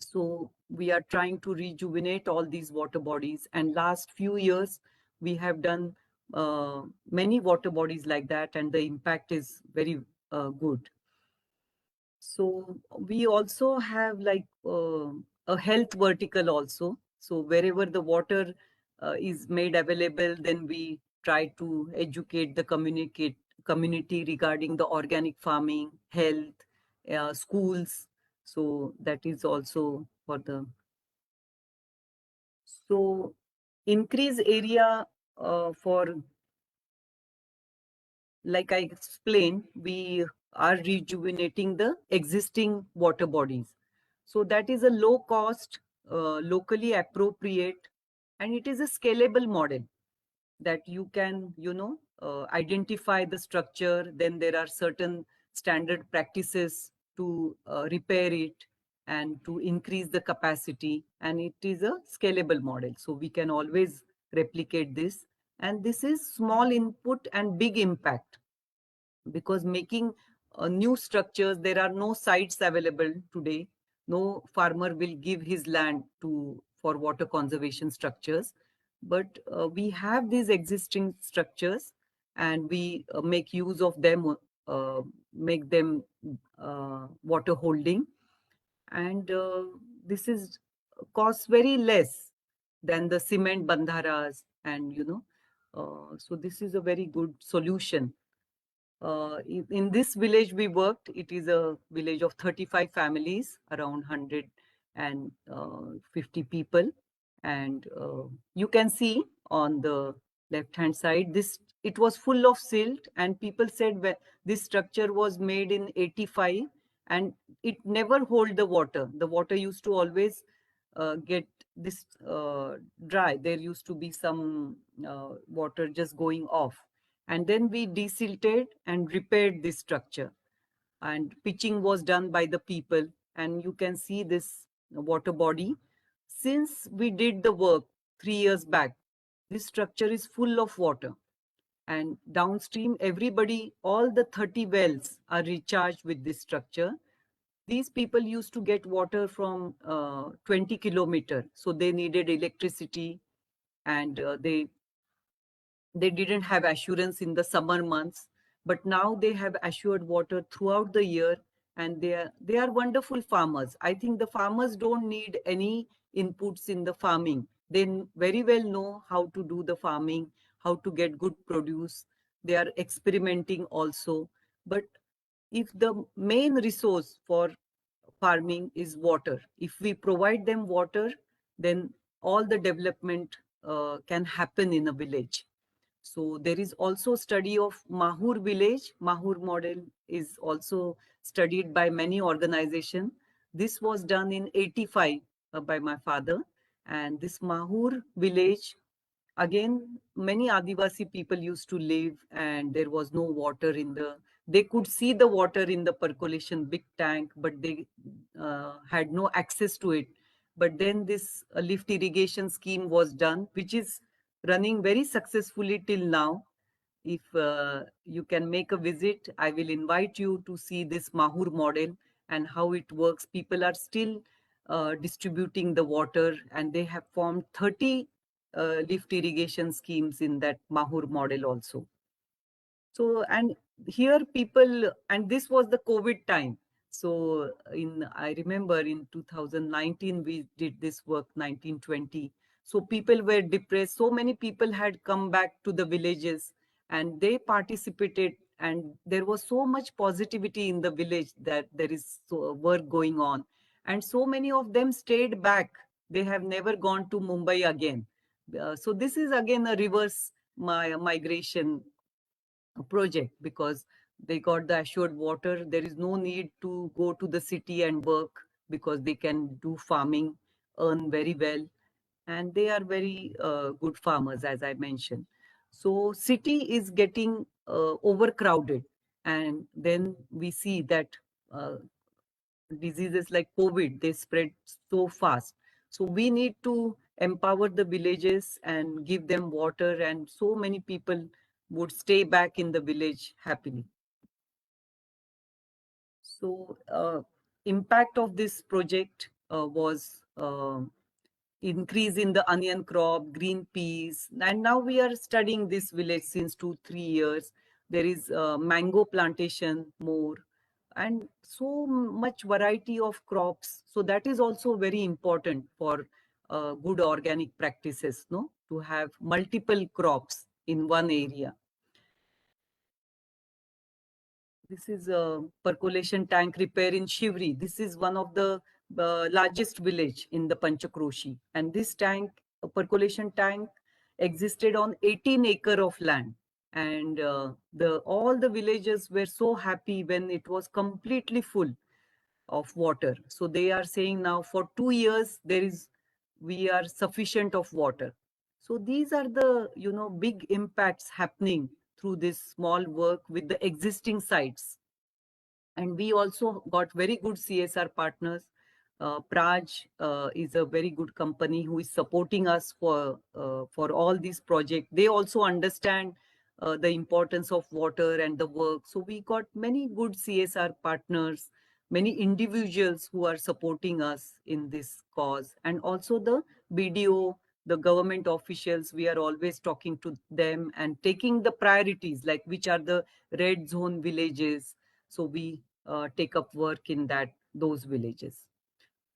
so we are trying to rejuvenate all these water bodies. And last few years we have done many water bodies like that, and the impact is very good. So we also have like a health vertical also. So wherever the water is made available, then we try to educate the community regarding the organic farming, health, schools. So that is also for the, so increase area for, like I explained, we are rejuvenating the existing water bodies. So that is a low cost, locally appropriate, and it is a scalable model that you can, identify the structure. Then there are certain standard practices to repair it and to increase the capacity. And it is a scalable model. So we can always replicate this. And this is small input and big impact, because making new structures, there are no sites available today. No farmer will give his land to for water conservation structures, but we have these existing structures, and we make use of them, make them water holding, and this is costs very less than the cement bandharas, and so this is a very good solution. In this village we worked, it is a village of 35 families, around 150 people. And you can see on the left hand side, this, it was full of silt, and people said, well, this structure was made in 85 and it never hold the water. The water used to always get this dry. There used to be some water just going off. And then we desilted and repaired this structure, and pitching was done by the people. And you can see this water body. Since we did the work 3 years back, this structure is full of water. And downstream, everybody, all the 30 wells are recharged with this structure. These people used to get water from 20 kilometers. So they needed electricity, and they didn't have assurance in the summer months, but now they have assured water throughout the year, and they are wonderful farmers. I think the farmers don't need any inputs in the farming. They very well know how to do the farming, how to get good produce. They are experimenting also. But if the main resource for farming is water, if we provide them water, then all the development can happen in a village. So there is also study of Mahur village. Mahur model is also studied by many organizations. This was done in 85 by my father. And this Mahur village, again, many Adivasi people used to live, and there was no water in the, they could see the water in the percolation big tank, but they had no access to it. But then this lift irrigation scheme was done, which is running very successfully till now. If you can make a visit, I will invite you to see this Mahur model and how it works. People are still distributing the water, and they have formed 30 lift irrigation schemes in that Mahur model also. So, and here people, and this was the COVID time. So I remember in 2019, we did this work, 1920. So people were depressed. So many people had come back to the villages and they participated, and there was so much positivity in the village that there is work going on. And so many of them stayed back. They have never gone to Mumbai again. So this is again a reverse migration project, because they got the assured water. There is no need to go to the city and work, because they can do farming, earn very well, and they are very good farmers, as I mentioned. So city is getting overcrowded, and then we see that uh, diseases like COVID, they spread so fast. So we need to empower the villages and give them water, and so many people would stay back in the village happily. So impact of this project was increase in the onion crop, green peas, and now we are studying this village since 2-3 years. There is mango plantation more, and so much variety of crops. So that is also very important for good organic practices, no, to have multiple crops in one area. This is a percolation tank repair in Shivri. This is one of the largest village in the Panchakroshi. And this tank, a percolation tank, existed on 18 acre of land. And all the villagers were so happy when it was completely full of water. So they are saying now for 2 years, we are sufficient of water. So these are the, big impacts happening through this small work with the existing sites. And we also got very good CSR partners. Praj is a very good company who is supporting us for all these projects. They also understand the importance of water and the work. So we got many good CSR partners, many individuals who are supporting us in this cause, and also the BDO, the government officials. We are always talking to them and taking the priorities, like which are the red zone villages. So we take up work in those villages.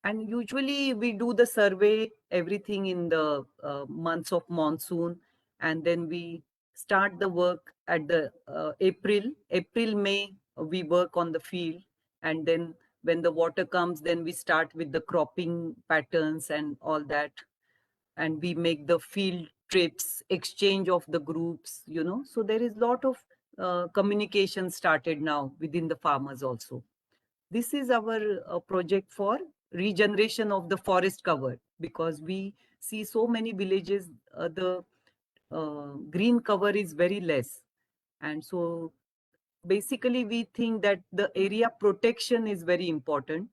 And usually we do the survey, everything in the months of monsoon, and then we start the work at the April, May, we work on the field. And then when the water comes, then we start with the cropping patterns and all that. And we make the field trips, exchange of the groups, So there is a lot of communication started now within the farmers also. This is our project for regeneration of the forest cover, because we see so many villages, the green cover is very less. And so basically we think that the area protection is very important.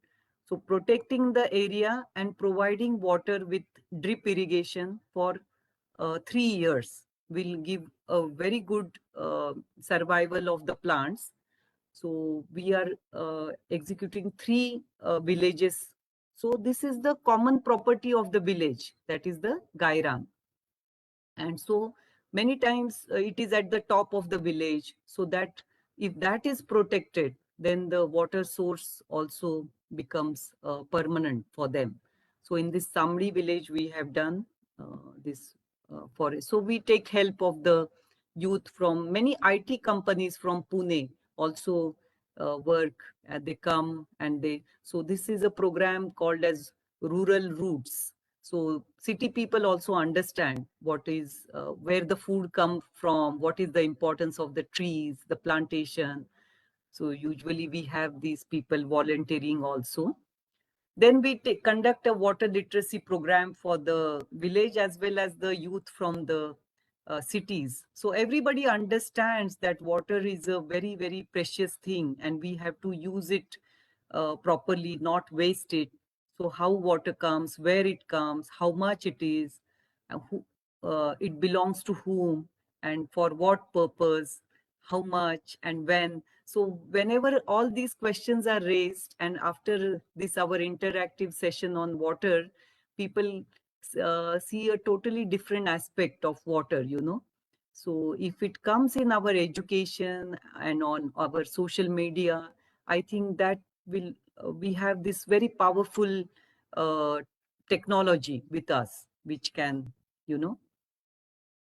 So protecting the area and providing water with drip irrigation for 3 years will give a very good survival of the plants. So we are executing 3 villages. So this is the common property of the village, that is the Gairan. And so many times it is at the top of the village, so that if that is protected, then the water source also becomes permanent for them. So in this Samli village, we have done this forest. So we take help of the youth from many IT companies from Pune also work. They come and so this is a program called as Rural Roots. So city people also understand what is, where the food comes from, what is the importance of the trees, the plantation. So usually we have these people volunteering also. Then we conduct a water literacy program for the village as well as the youth from the cities. So everybody understands that water is a very, very precious thing, and we have to use it properly, not waste it. So how water comes, where it comes, how much it is, it belongs to whom, and for what purpose, how much and when. So whenever all these questions are raised, and after this our interactive session on water, people see a totally different aspect of water, So if it comes in our education and on our social media, I think that will we have this very powerful technology with us, which can,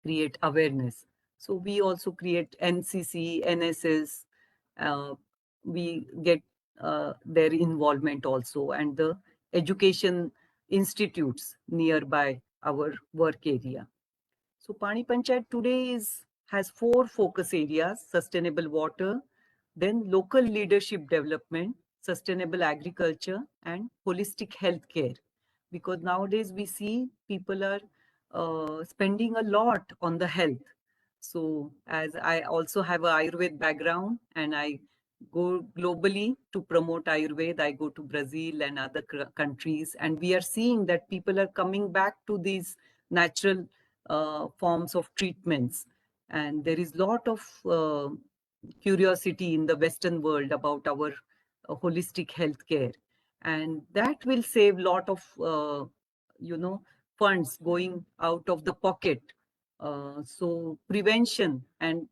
create awareness. So we also create NCC, NSS, uh, we get their involvement also, and the education institutes nearby our work area. So Pani Panchayat today has 4 focus areas: sustainable water, then local leadership development, sustainable agriculture, and holistic healthcare. Because nowadays we see people are spending a lot on the health. So as I also have a Ayurved background and I go globally to promote Ayurveda, I go to Brazil and other countries, and we are seeing that people are coming back to these natural forms of treatments. And there is a lot of curiosity in the Western world about our holistic healthcare. And that will save a lot of, funds going out of the pocket. So prevention and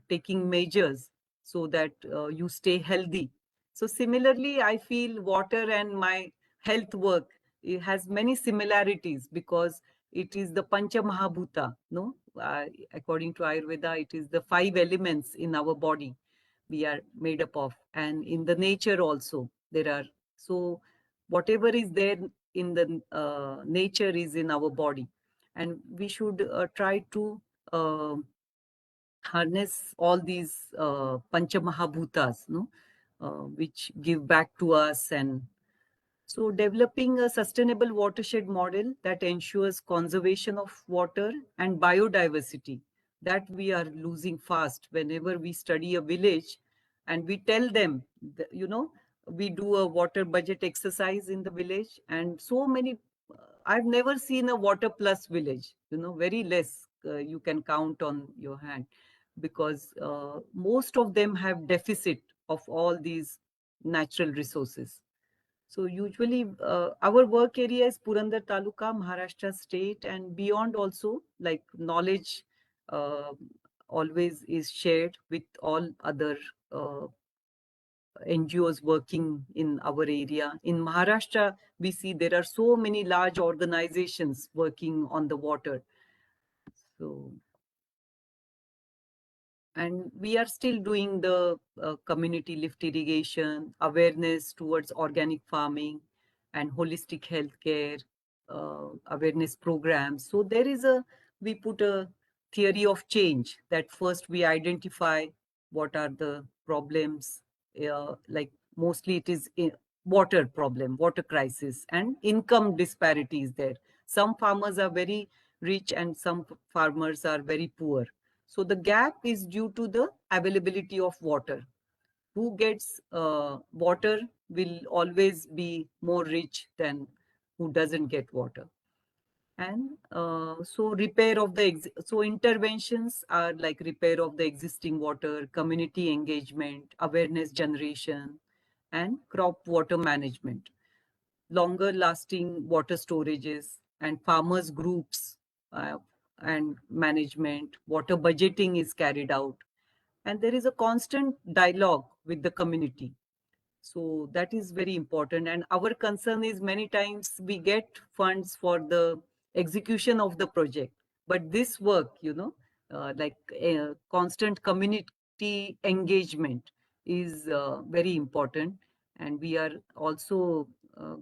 taking measures so that you stay healthy. So similarly, I feel water and my health work, it has many similarities because it is the Pancha Mahabhuta, no? According to Ayurveda, it is the 5 elements in our body we are made up of. And in the nature also, there are. So whatever is there in the nature is in our body. And we should try to uh, harness all these Pancha Mahabhutas, no? Which give back to us. And so developing a sustainable watershed model that ensures conservation of water and biodiversity that we are losing fast whenever we study a village and we tell them, we do a water budget exercise in the village, and so many, I've never seen a water plus village, very less, you can count on your hand, because most of them have deficit of all these natural resources. So usually our work area is Purandar Taluka, Maharashtra state, and beyond also, like knowledge uh, always is shared with all other NGOs working in our area. In Maharashtra, we see there are so many large organizations working on the water. So, and we are still doing the community lift irrigation, awareness towards organic farming and holistic healthcare, awareness programs. So we put a theory of change that first we identify what are the problems, like mostly it is water problem, water crisis, and income disparities there. Some farmers are very rich and some farmers are very poor. So the gap is due to the availability of water. Who gets water will always be more rich than who doesn't get water. And so repair of so interventions are like repair of the existing water, community engagement, awareness generation, and crop water management, longer lasting water storages, and farmers groups uh, and management, water budgeting is carried out, and there is a constant dialogue with the community. So that is very important. And our concern is many times we get funds for the execution of the project, but this work, like constant community engagement is very important. And we are also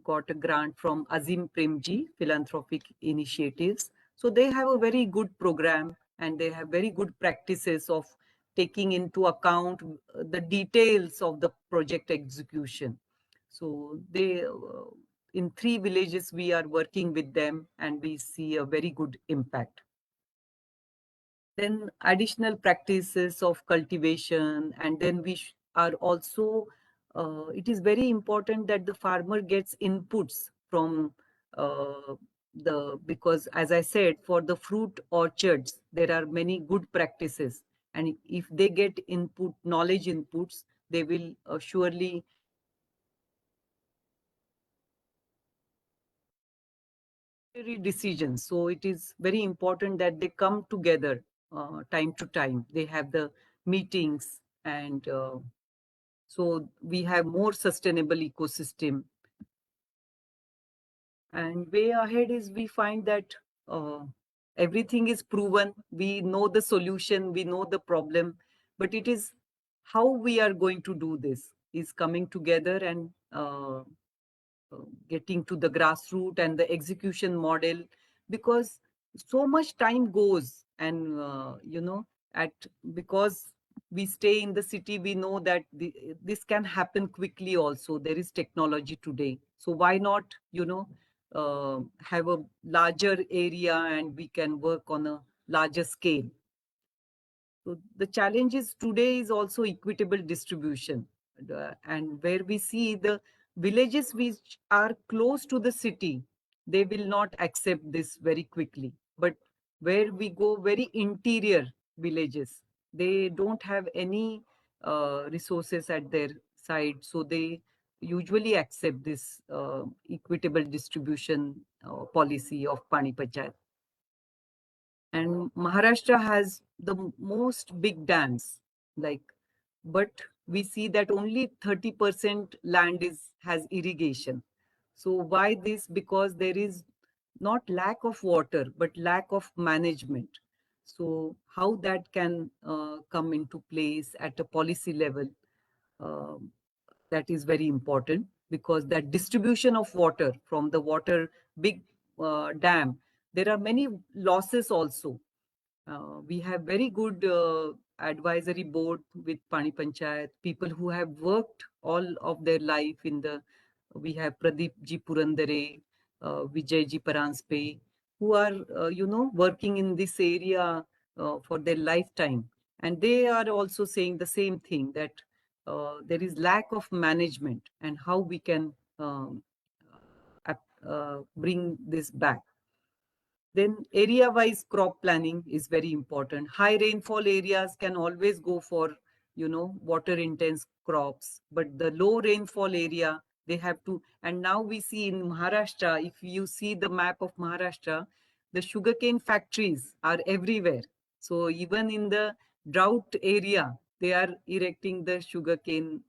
got a grant from Azim Premji Philanthropic Initiatives. So they have a very good program and they have very good practices of taking into account the details of the project execution. So in 3 villages, we are working with them and we see a very good impact. Then additional practices of cultivation, and then we are also, it is very important that the farmer gets inputs from because as I said, for the fruit orchards, there are many good practices. And if they get knowledge inputs, they will surely decisions. So it is very important that they come together time to time. They have the meetings, and so we have more sustainable ecosystem. And way ahead is we find that everything is proven. We know the solution, we know the problem, but it is how we are going to do this is coming together and getting to the grassroots and the execution model, because so much time goes, and at because we stay in the city, we know that this can happen quickly. Also, there is technology today, so why not have a larger area and we can work on a larger scale. So the challenges today is also equitable distribution, and where we see the villages which are close to the city, they will not accept this very quickly. But where we go very interior villages, they don't have any resources at their side, so they usually accept this equitable distribution policy of Pani Panchayat. And Maharashtra has the most big dams, but we see that only 30% land has irrigation. So why this? Because there is not lack of water, but lack of management. So how that can come into place at a policy level, that is very important, because that distribution of water from the water big dam, there are many losses also. We have very good advisory board with Pani Panchayat, people who have worked all of their life in the, we have Pradeep Ji Purandare, Vijay Ji Paranspe, who are, working in this area for their lifetime. And they are also saying the same thing, that there is lack of management and how we can bring this back. Then area-wise crop planning is very important. High rainfall areas can always go for, water-intense crops, but the low rainfall area, they have to. And now we see in Maharashtra, if you see the map of Maharashtra, the sugarcane factories are everywhere. So even in the drought area, they are erecting the sugarcane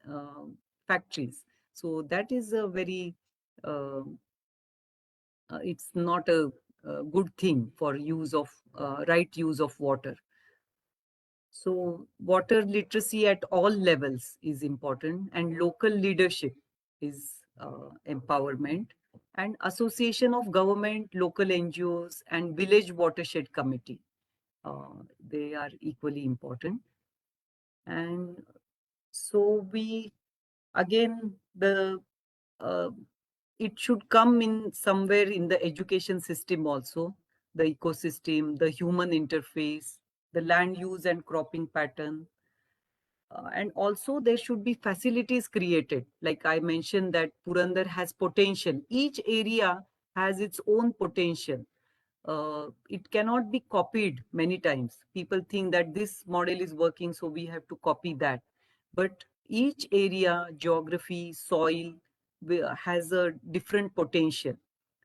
factories. So that is a very, it's not a good thing for use of right use of water. So water literacy at all levels is important, and local leadership is empowerment, and association of government, local NGOs, and village watershed committee. They are equally important. And so we, again, it should come in somewhere in the education system also, the ecosystem, the human interface, the land use and cropping pattern. And also there should be facilities created. Like I mentioned that Purandar has potential. Each area has its own potential. It cannot be copied many times. People think that this model is working, so we have to copy that. But each area, geography, soil has a different potential.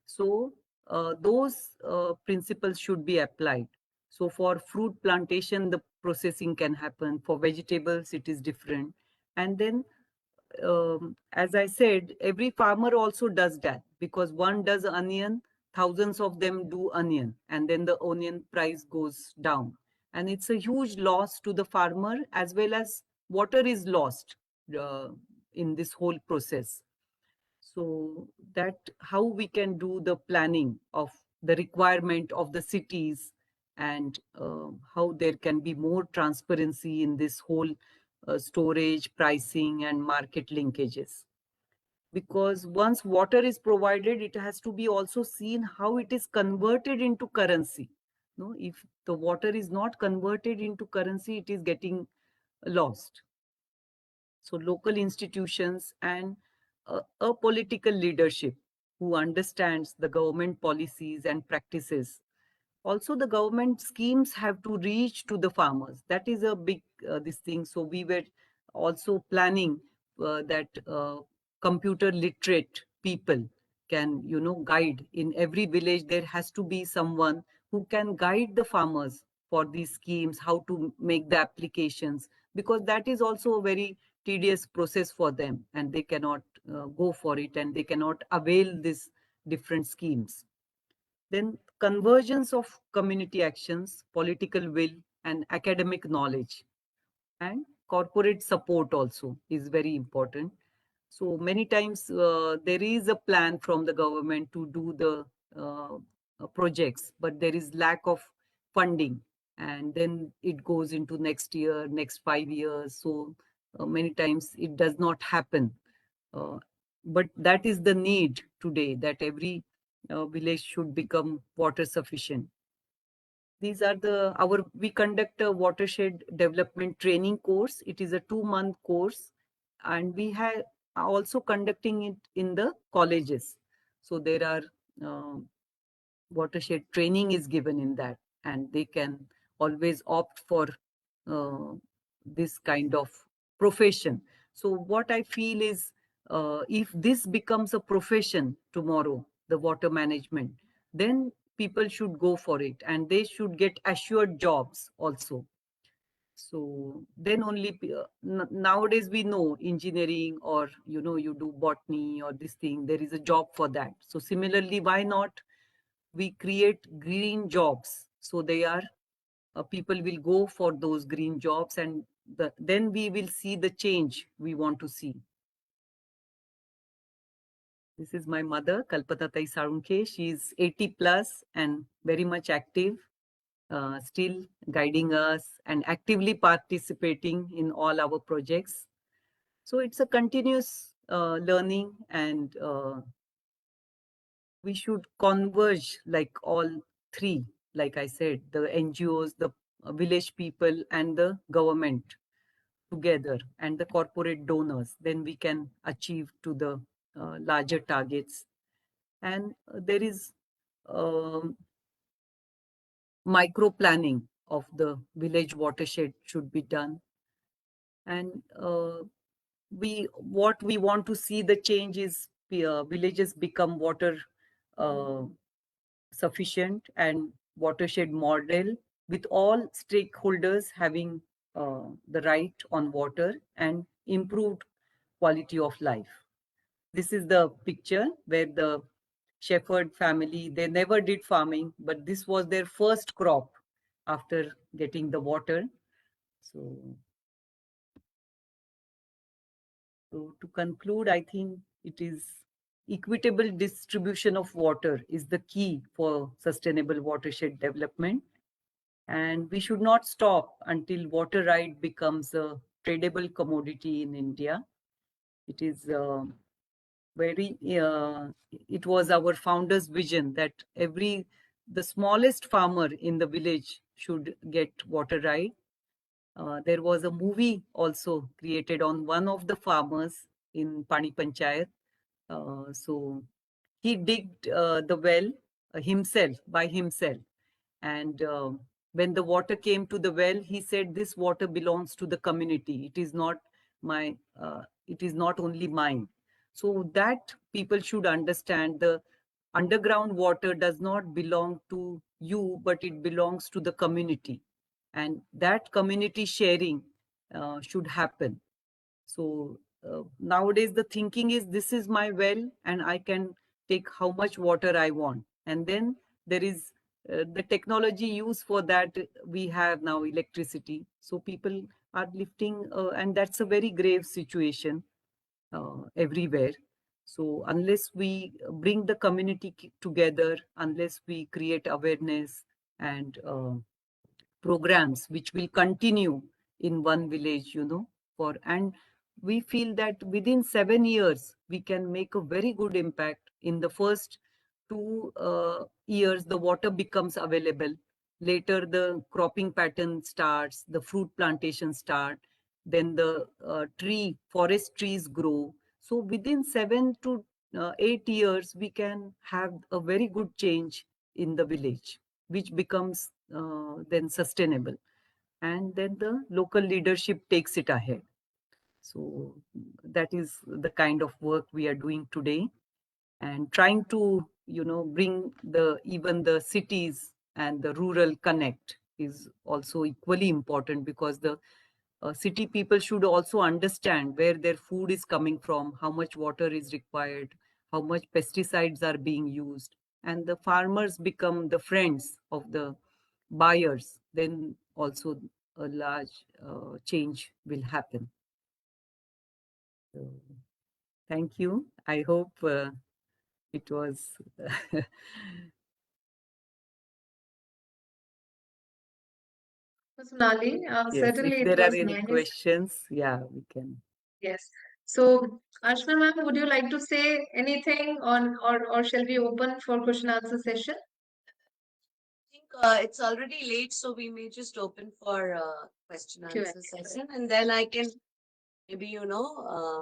So those principles should be applied. So for fruit plantation, the processing can happen. For vegetables, it is different. And then, as I said, every farmer also does that, because one does onion, thousands of them do onion, and then the onion price goes down. And it's a huge loss to the farmer, as well as water is lost in this whole process. So that how we can do the planning of the requirement of the cities, and how there can be more transparency in this whole storage, pricing, and market linkages. Because once water is provided, it has to be also seen how it is converted into currency. No, if the water is not converted into currency, it is getting lost. So local institutions and a political leadership who understands the government policies and practices. Also, the government schemes have to reach to the farmers. That is a big this thing. So we were also planning that computer literate people can, guide. In every village, there has to be someone who can guide the farmers for these schemes, how to make the applications, because that is also a very tedious process for them, and they cannot go for it, and they cannot avail these different schemes. Then convergence of community actions, political will, and academic knowledge, and corporate support also is very important. So many times there is a plan from the government to do the projects, but there is lack of funding, and then it goes into next year, next 5 years. So many times it does not happen. But that is the need today, that every village should become water sufficient. These are we conduct a watershed development training course. It is a 2-month course, and we are also conducting it in the colleges. So there are watershed training is given in that, and they can always opt for this kind of profession. So what I feel is, if this becomes a profession tomorrow, the water management, then people should go for it, and they should get assured jobs also. So then only nowadays we know engineering, or you do botany or this thing, there is a job for that. So similarly, why not we create green jobs? So they are people will go for those green jobs, and then we will see the change we want to see. This is my mother, Kalpatatai Sarunkhe. She is 80 plus and very much active, still guiding us and actively participating in all our projects. So it's a continuous learning, and we should converge like all three, like I said, the NGOs, the village people, and the government together, and the corporate donors. Then we can achieve to the larger targets. And there is micro planning of the village watershed should be done. And what we want to see the change is villages become water sufficient and watershed model, with all stakeholders having the right on water and improved quality of life. This is the picture where the Shepherd family, they never did farming, but this was their first crop after getting the water. So to conclude, I think it is equitable distribution of water is the key for sustainable watershed development. And we should not stop until water right becomes a tradable commodity in India. It is it was our founder's vision that the smallest farmer in the village should get water right. There was a movie also created on one of the farmers in Pani Panchayat. So he digged the well by himself. And when the water came to the well, he said, "This water belongs to the community. It is not only mine." So that people should understand, the underground water does not belong to you, but it belongs to the community. And that community sharing should happen. So nowadays the thinking is, this is my well and I can take how much water I want. And then there is the technology used for that. We have now electricity. So people are lifting, and that's a very grave situation everywhere. So unless we bring the community together, unless we create awareness and programs which will continue in one village, and we feel that within 7 years, we can make a very good impact. In the first 2 years, the water becomes available. Later, the cropping pattern starts, the fruit plantation start, then the forest trees grow. So within 7 to 8 years, we can have a very good change in the village, which becomes then sustainable. And then the local leadership takes it ahead. So that is the kind of work we are doing today. and trying to, bring even the cities and the rural connect is also equally important, because the city people should also understand where their food is coming from, how much water is required, how much pesticides are being used, and the farmers become the friends of the buyers. Then also a large change will happen. So, thank you. I hope it was. Sonali, Yes, certainly if it there are was any nice. questions, yeah, we can. Yes. So, Ashna ma'am, would you like to say anything on, or shall we open for question answer session? I think it's already late, so we may just open for question Q&A. answer session, and then I can maybe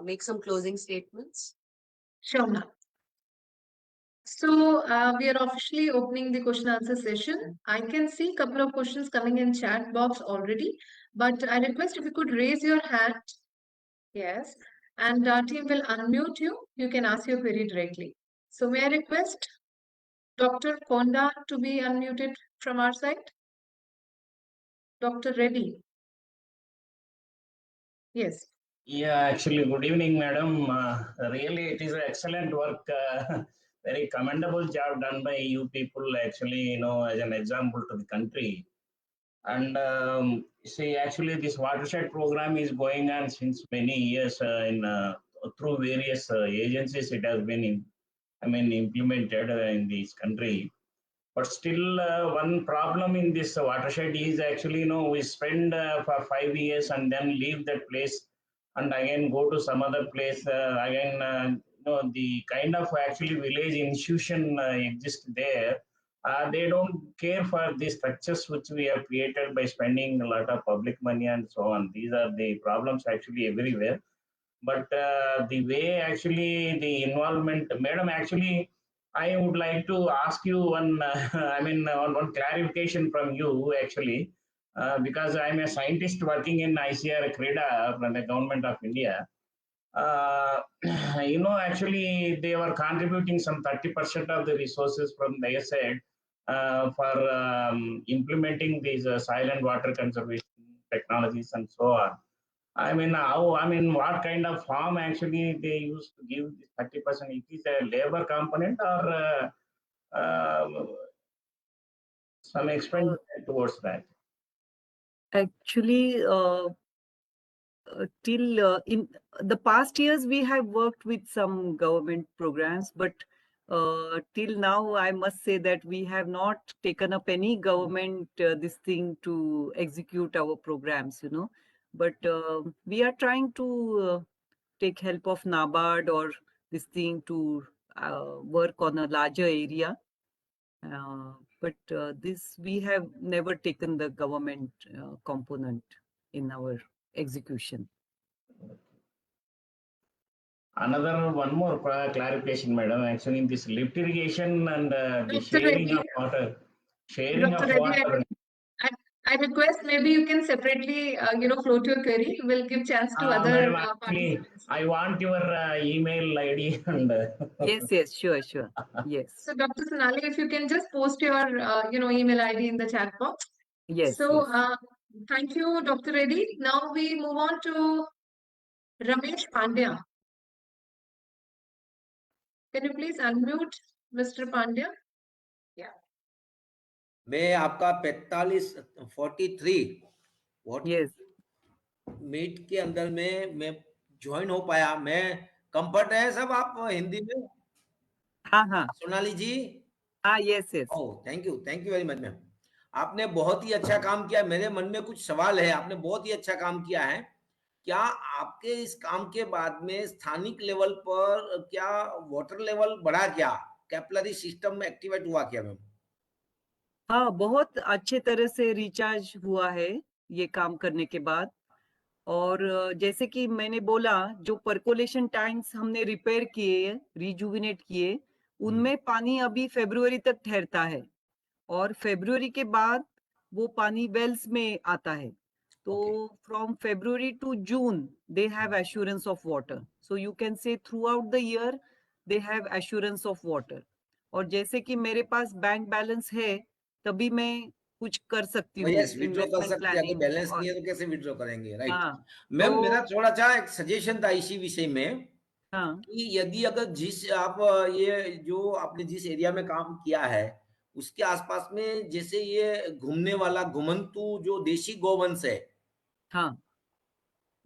make some closing statements. Sure, ma'am. So we are officially opening the question answer session. I can see a couple of questions coming in chat box already, but I request if you could raise your hand. Yes, and our team will unmute you. You can ask your query directly. So may I request Dr. Konda to be unmuted from our side? Dr. Reddy. Yes. Yeah, actually, good evening, madam. Really, it is an excellent work. Very commendable job done by you people, actually, as an example to the country. And see, actually, this watershed program is going on since many years through various agencies. It has been, implemented in this country. But still, one problem in this watershed is actually, we spend for 5 years and then leave that place and again go to some other place. Again, the kind of actually village institution exists there. They don't care for the structures which we have created by spending a lot of public money and so on. These are the problems actually everywhere. But the way actually the involvement, madam, actually, I would like to ask you one, one clarification from you actually, because I'm a scientist working in ICR CREDA from the government of India. Uh, actually, they were contributing some 30% of the resources from their side for implementing these soil and water conservation technologies and so on. What kind of farm actually they used to give this 30%? It is a labor component or some expenditure towards that? Actually, till in the past years, we have worked with some government programs, but till now, I must say that we have not taken up any government this thing to execute our programs, But we are trying to take help of NABARD or this thing to work on a larger area. But this, we have never taken the government component in our execution. One more clarification, madam. Actually, in this lift irrigation and the Dr. sharing Reddy, of water, Dr. Reddy, I request maybe you can separately, float your query. We'll give chance to other madam, actually, participants. I want your email ID and. Yes, sure. Yes. So, Dr. Sonali, if you can just post your, email ID in the chat box. Yes. So, thank you, Dr. Reddy. Now we move on to Ramesh Pandya. Can you please unmute Mr. Pandya? Yeah. मैं आपका 43 Yes. Meet के अंदर में मैं join हो पाया। मैं comfort है सब आप हिंदी में? हाँ। सोनाली जी? Yes. Oh, thank you very much ma'am. आपने बहुत ही अच्छा काम किया। मेरे मन में कुछ सवाल है। आपने बहुत ही अच्छा काम किया है। क्या आपके इस काम के बाद में स्थानिक लेवल पर क्या वाटर लेवल बढ़ा? क्या कैपिलरी सिस्टम में एक्टिवेट हुआ क्या मैम? हाँ, बहुत अच्छे तरह से रिचार्ज हुआ है ये काम करने के बाद। और जैसे कि मैंने बोला, जो परकोलेशन टैंक्स हमने रिपेयर किए, रिजुविनेट किए, उनमें पानी अभी फरवरी तक ठहरता है और फरवरी के बाद वो पानी वेल्स में आता है। तो from February to June they have assurance of water, so you can say throughout the year they have assurance of water. और जैसे कि मेरे पास बैंक बैलेंस है तभी मैं कुछ कर सकती हूँ यस, विड्रॉ कर इन्वेस्टमेंट सकते हैं, अगर प्लानिंग। बैलेंस नहीं है तो कैसे विड्रॉ करेंगे, राइट। हाँ मैम, तो मेरा थोड़ा सा एक सजेशन था इसी विषय में हाँ कि यदि अगर जिस आप ये जो आपने जिस एरिया में काम किया है उसके आसपास में जैसे ये घूमने वाला घुमंतु जो देशी गोवंश है, हाँ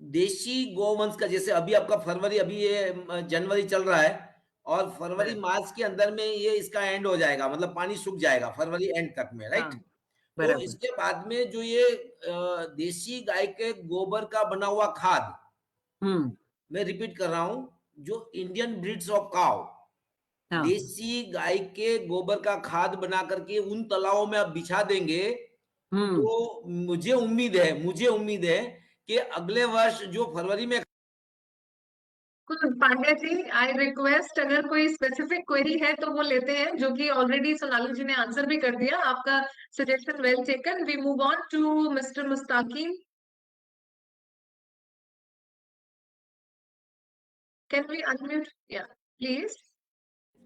देशी गोवंश का, जैसे अभी आपका फरवरी, अभी ये जनवरी चल रहा है और फरवरी बराबर मार्च के अंदर में ये इसका एंड हो जाएगा, मतलब पानी सूख जाएगा फरवरी एंड तक में, राइट। हाँ तो बराबर इसके बाद में जो ये देशी गाय के गोबर का बना हुआ खाद, हम्म मैं रिपीट कर रहा हूं, जो इंडियन ब्रीड्स ऑफ काउ, हाँ देसी गाय के गोबर का खाद बना करके उन तालाबों में आप बिछा देंगे हम्म तो मुझे उम्मीद है कि अगले वर्ष जो फरवरी में कुछ पांड्या जी, आई रिक्वेस्ट, अगर कोई स्पेसिफिक क्वेरी है तो वो लेते हैं, जो कि ऑलरेडी सोनाली जी ने आंसर भी कर दिया। आपका suggestion well taken. We move on to mister Mustakim. Can we unmute? या please.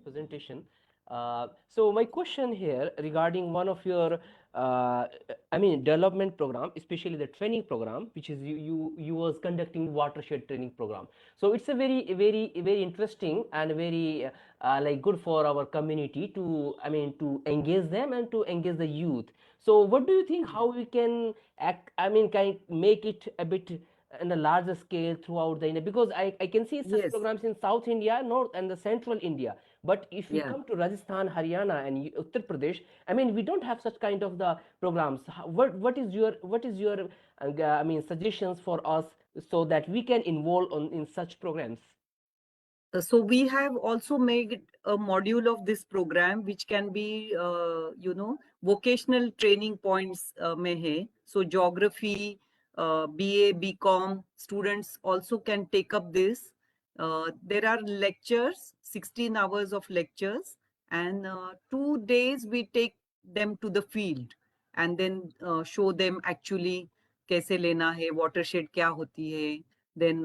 presentation. So my question here regarding one of your I mean development program, especially the training program, which is you was conducting watershed training program. So it's a very interesting and very like good for our community to, I mean, to engage them and to engage the youth. So what do you think, how we can act, I mean, can make it a bit in a larger scale throughout the India? Because I can see such yes programs in South India, North and the Central India. But if we yeah come to Rajasthan, Haryana, and Uttar Pradesh, I mean, we don't have such kind of the programs. What is your I mean suggestions for us so that we can involve in such programs? So we have also made a module of this program which can be vocational training points mein hai. So geography, BA, BCom students also can take up this. There are lectures, 16 hours of lectures, and 2 days we take them to the field and then show them actually कैसे लेना है, watershed क्या होती है, then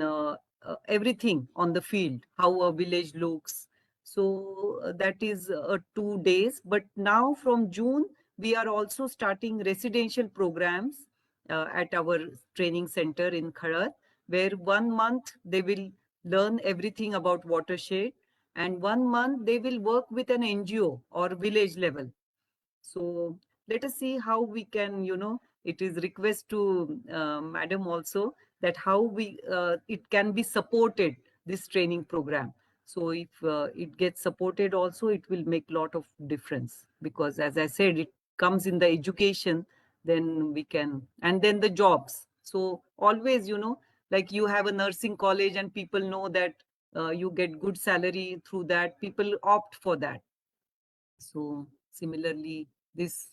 everything on the field, how a village looks. So that is 2 days. But now from June, we are also starting residential programs at our training center in Kharar, where 1 month they will learn everything about watershed, and 1 month they will work with an NGO or village level. So let us see how we can, it is request to Madam also that how it can be supported, this training program. So if it gets supported also, it will make lot of difference, because as I said, it comes in the education, then we can, and then the jobs. So always, like you have a nursing college and people know that you get good salary through that, people opt for that. So similarly, this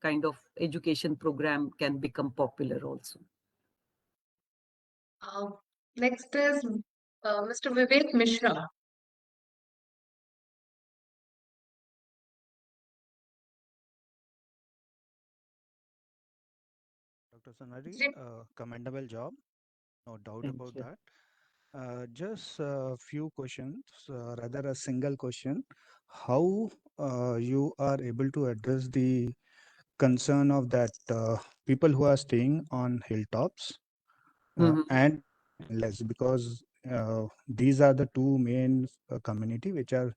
kind of education program can become popular also. Next is Mr. Vivek Mishra. Dr. Sonali, Ji. commendable job, no doubt Thank about you. that. Just a few questions, rather a single question. How you are able to address the concern of that people who are staying on hilltops Mhm. and less, because these are the two main community which are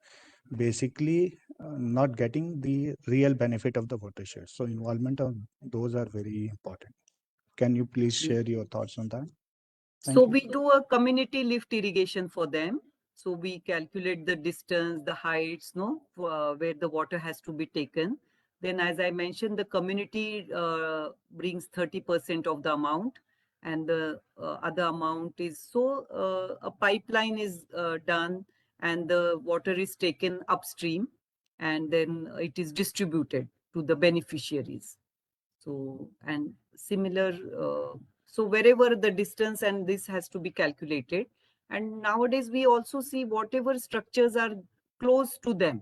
basically not getting the real benefit of the watershed. So involvement of those are very important. Can you please Yeah. share your thoughts on that? Thank So you. we do a community lift irrigation for them. So we calculate the distance, the heights, where the water has to be taken. Then, as I mentioned, the community brings 30% of the amount, and the other amount is a pipeline is done, and the water is taken upstream, and then it is distributed to the beneficiaries. So, and similar, so wherever the distance and this has to be calculated. And nowadays we also see whatever structures are close to them.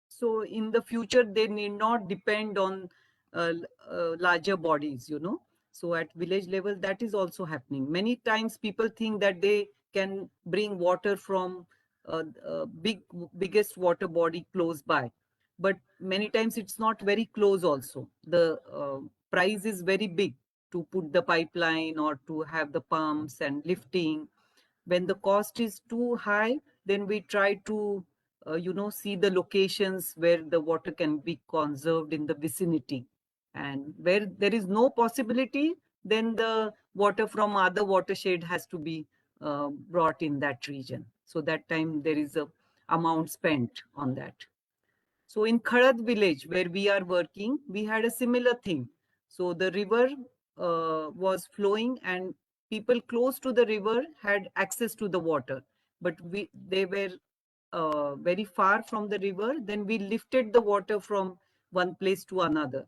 So in the future, they need not depend on larger bodies, So at village level, that is also happening. Many times people think that they can bring water from biggest water body close by, but many times it's not very close also. The price is very big to put the pipeline or to have the pumps and lifting. When the cost is too high, then we try to see the locations where the water can be conserved in the vicinity, and where there is no possibility, then the water from other watershed has to be brought in that region. So that time there is a amount spent on that. So in Kharad village where we are working, we had a similar thing. So the river was flowing and people close to the river had access to the water, but they were very far from the river. Then we lifted the water from one place to another,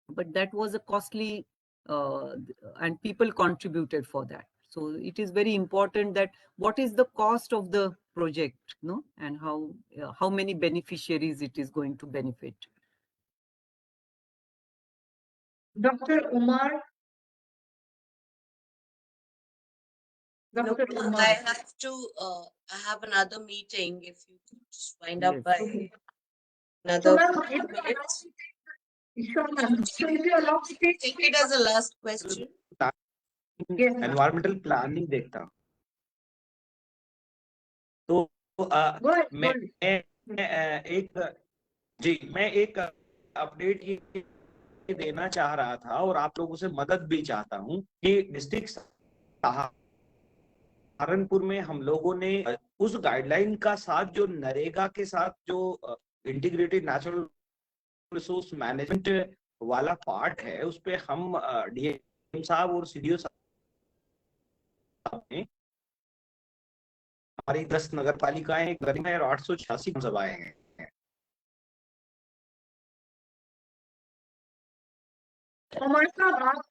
but that was a costly and people contributed for that. So it is very important that what is the cost of the project, no, and how many beneficiaries it is going to benefit. Dr. Umar. No, Dr. Umar. I have another meeting. If you could just wind Yes. up by So, another ma'am, 5 minutes. sure, ma'am. So if you allow me to Take it as a last question. Yes, ma'am. Environmental planning देखता हूँ तो Go ahead, go मैं ahead. मैं एक update ये देना चाह रहा था और आप लोगों से मदद भी चाहता हूँ कि डिस्ट्रिक्ट सहारनपुर में हम लोगों ने उस गाइडलाइन का साथ जो नरेगा के साथ जो इंटीग्रेटेड नेचुरल रिसोर्स मैनेजमेंट वाला पार्ट है, उस पे हम डीएम साहब और सीडीओ साहब ने हमारी 10 नगर पालिकाएं और 886 सभाएं हैं। उमर साहब, आप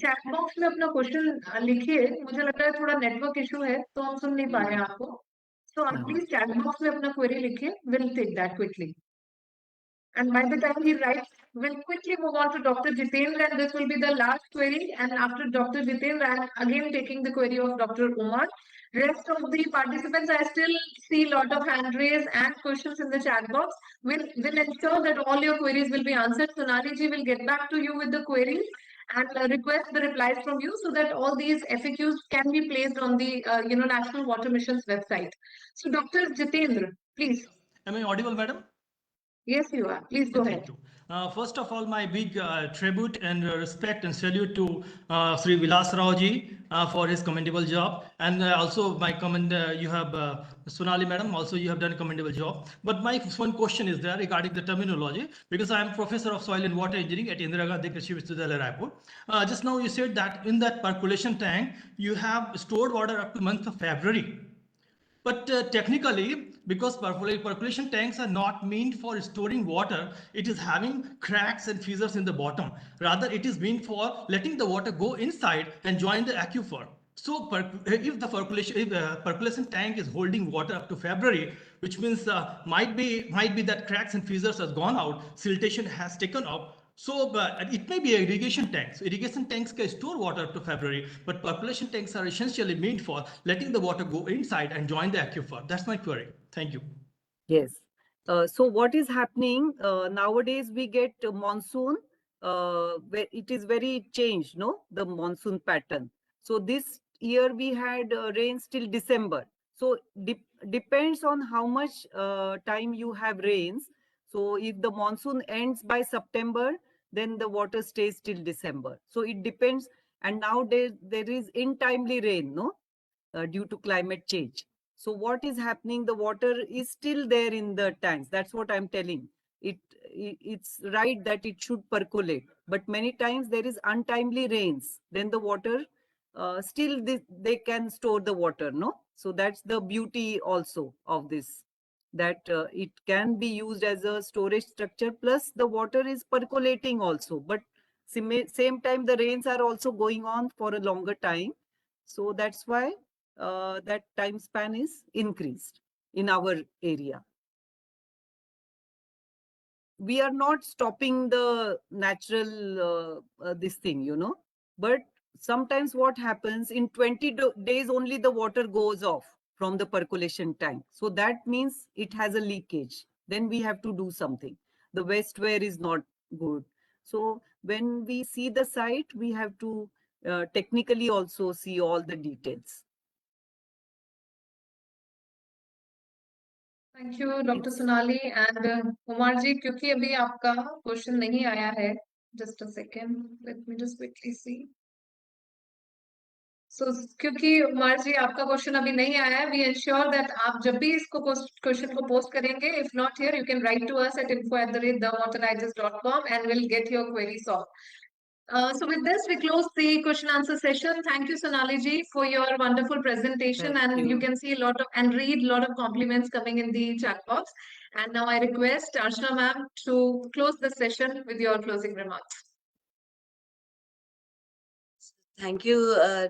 चैट बॉक्स में अपना क्वेश्चन लिखिए। मुझे लग रहा है थोड़ा नेटवर्क इशू है तो हम सुन नहीं पा रहे हैं आपको। सो आप प्लीज चैट बॉक्स में अपना क्वेरी लिखिए। Will take that quickly. And by the time he writes, we'll quickly move on to Dr. Jitendra, and this will be the last query. And after Dr. Jitendra, I'm again taking the query of Dr. Umar. Rest of the participants, I still see a lot of hand raise and questions in the chat box. We'll ensure that all your queries will be answered. Sonali ji will get back to you with the queries and request the replies from you so that all these FAQs can be placed on the National Water Mission's website. So Dr. Jitendra, please. Am I audible, madam? Yes, you are. Please go ahead. Thank you. First of all, my big tribute and respect and salute to Sri Vilas Rao ji for his commendable job. And also my you have Sonali madam, also you have done a commendable job. But my one question is there regarding the terminology, because I am professor of soil and water engineering at Indira Gandhi Krishi Vishwavidyalaya, Raipur. Just now you said that in that percolation tank, you have stored water up to the month of February. But technically, because percolation tanks are not meant for storing water, it is having cracks and fissures in the bottom. Rather, it is meant for letting the water go inside and join the aquifer. So if the percolation tank is holding water up to February, which means might be that cracks and fissures has gone out, siltation has taken off. So it may be irrigation tanks. Irrigation tanks can store water up to February, but percolation tanks are essentially meant for letting the water go inside and join the aquifer. That's my query. Thank you. Yes. So what is happening nowadays? We get monsoon. Where it is very changed, no? The monsoon pattern. So this year we had rains till December. So depends on how much time you have rains. So if the monsoon ends by September, then the water stays till December. So it depends. And nowadays there is untimely rain, no, due to climate change. So what is happening? The water is still there in the tanks. That's what I'm telling. It's right that it should percolate, but many times there is untimely rains. Then the water still they can store the water, no. So that's the beauty also of this, that it can be used as a storage structure, plus the water is percolating also, but same time the rains are also going on for a longer time. So that's why that time span is increased in our area. We are not stopping the natural this thing, but sometimes what happens, in 20 days only the water goes off. from the percolation tank. So that means it has a leakage. Then we have to do something. The wastewear is not good. So when we see the site, we have to technically also see all the details. Thank you, Dr. Sonali and Kumar ji. क्योंकि अभी आपका question नहीं आया है, just a second, let me just quickly see. So, क्योंकि कुमार जी आपका question अभी नहीं आया है, we ensure that आप जब भी इसको क्वेश्चन को पोस्ट करेंगे, if not here, you can write to us at info@thewaterdigest.com and we'll get your query solved. So with this, we close the question answer session. Thank you, Sonali ji, for your wonderful presentation. Thank And you you. can see a lot of and read a lot of compliments coming in the chat box. And now I request Archana ma'am to close the session with your closing remarks. Thank you,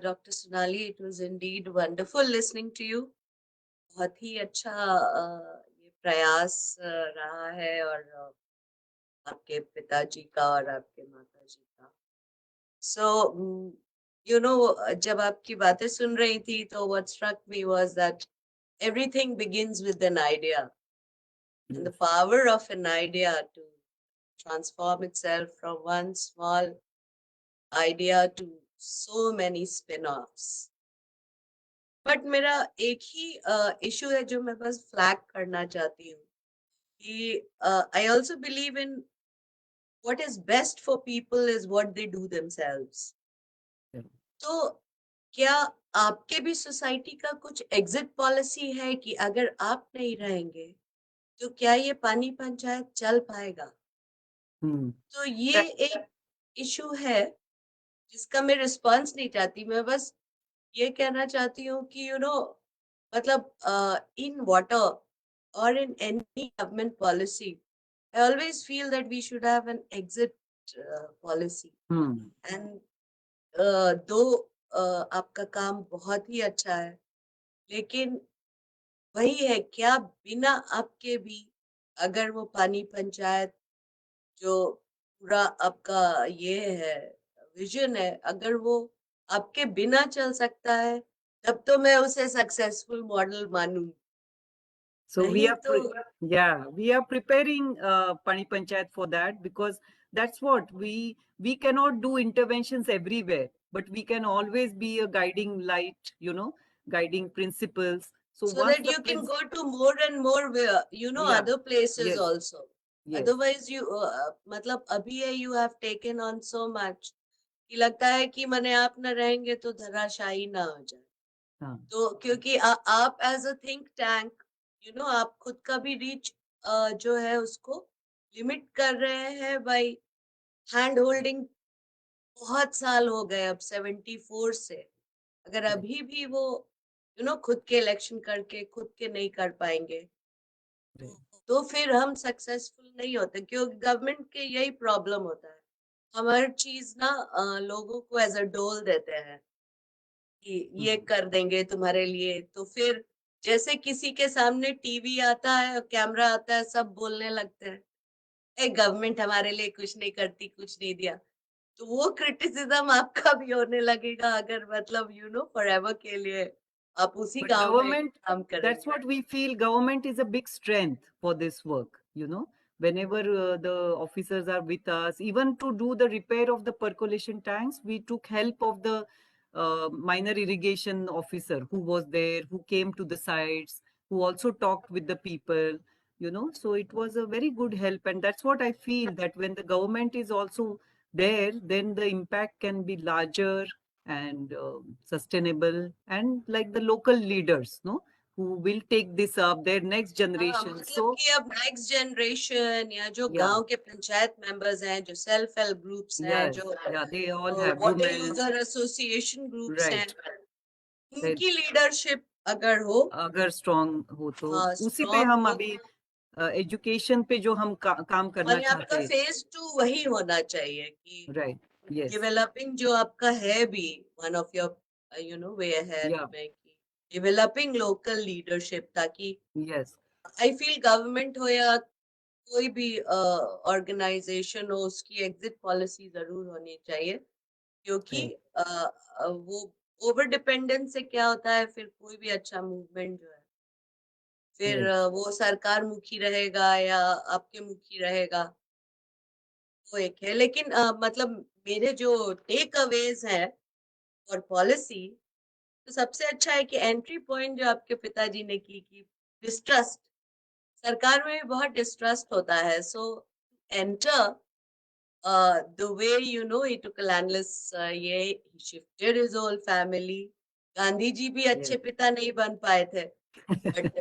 Dr. Sonali. It was indeed wonderful listening to you. बहुत ही अच्छा ये प्रयास रहा है और आपके पिताजी का और आपके माताजी का. So, you know, जब आपकी बातें सुन रही थी तो what struck me was that everything begins with an idea. And the power of an idea to transform itself from one small idea to so many spin-offs. But मेरा एक ही issue है जो मैं बस flag करना चाहती हूँ कि I also believe in what is best for people is what they do themselves. तो क्या आपके भी सोसाइटी का कुछ एग्जिट पॉलिसी है कि अगर आप नहीं रहेंगे तो क्या ये पानी पंचायत चल पाएगा? तो ये एक इशू है जिसका मैं रिस्पांस नहीं चाहती. मैं बस ये कहना चाहती हूँ कि मतलब इन वाटर और in any government policy, I always feel that we should have an exit policy. And though आपका काम बहुत ही अच्छा है, लेकिन वही है क्या बिना आपके भी अगर वो पानी पंचायत जो पूरा आपका ये है विजन है, अगर वो आपके बिना चल सकता है तब तो मैं उसे सक्सेसफुल मॉडल मानूंगी. So we are, तो we are preparing Pani Panchayat for that, because that's what we cannot do interventions everywhere, but we can always be a guiding light, you know, guiding principles. So once that you can go to more and more, you know, Yeah. other places Yes. also. Yes. Otherwise you मतलब अभी है you have taken on so much कि लगता है कि मने आप न रहेंगे तो धराशायी ना हो जाए. हाँ. तो क्योंकि आप as a think tank you know आप खुद का भी रीच जो है उसको लिमिट कर रहे हैं बाय हैंड होल्डिंग. बहुत साल हो गए अब 74 से. अगर अभी भी वो यू नो खुद के इलेक्शन करके खुद के नहीं कर पाएंगे तो फिर हम सक्सेसफुल नहीं होते. क्योंकि गवर्नमेंट के यही प्रॉब्लम होता है, हम हर चीज ना लोगों को एज अ डोल देते हैं कि ये कर देंगे तुम्हारे लिए. तो फिर जैसे किसी के सामने टीवी आता है और कैमरा आता है सब बोलने लगते हैं ए गवर्नमेंट हमारे लिए कुछ नहीं करती, कुछ नहीं दिया. तो वो क्रिटिसिज्म आपका भी होने लगेगा अगर मतलब यू नो फॉरएवर के लिए आप उसी But गांव में government, काम करेंगे. that's what we feel. Government is a big strength for this work. You know, whenever the officers are with us, even to do the repair of the percolation tanks, we took help of the minor irrigation officer who was there, who came to the sites, who also talked with the people. You know, so it was a very good help, and that's what I feel, that when the government is also there, then the impact can be larger and sustainable, and like the local leaders, no, who will take this up, their next generation. मतलब So कि अब next generation या जो Yeah. गांव के panchayat members हैं, जो self help groups हैं, yes, जो yeah, they all have water women, user association groups हैं, right? उनकी लीडरशिप अगर हो अगर स्ट्रॉन्ग हो तो हाँ, उसी पे strong हम हो, अभी एजुकेशन पे जो हम काम करना और आपका चाहते हैं. फेज 2 वही होना चाहिए कि Right. Yes. डेवलपिंग जो आपका है भी one of your you know way है Yeah. में कि डेवलपिंग लोकल लीडरशिप, ताकि Yes. आई फील गवर्नमेंट हो या कोई भी ऑर्गेनाइजेशन हो उसकी एग्जिट पॉलिसी जरूर होनी चाहिए. क्योंकि Right. वो ओवर डिपेंडेंस से क्या होता है, फिर कोई भी अच्छा मूवमेंट जो है फिर Right. वो सरकार मुखी रहेगा या आपके मुखी रहेगा, वो एक है। लेकिन मतलब मेरे जो टेक अवेज है और पॉलिसी, तो सबसे अच्छा है कि एंट्री पॉइंट जो आपके पिताजी ने की कि डिस्ट्रस्ट, सरकार में भी बहुत डिस्ट्रस्ट होता है, सो enter the way he took a landless, ये he shifted his whole family. Gandhi ji भी अच्छे Yes. पिता नहीं बन पाए थे, बट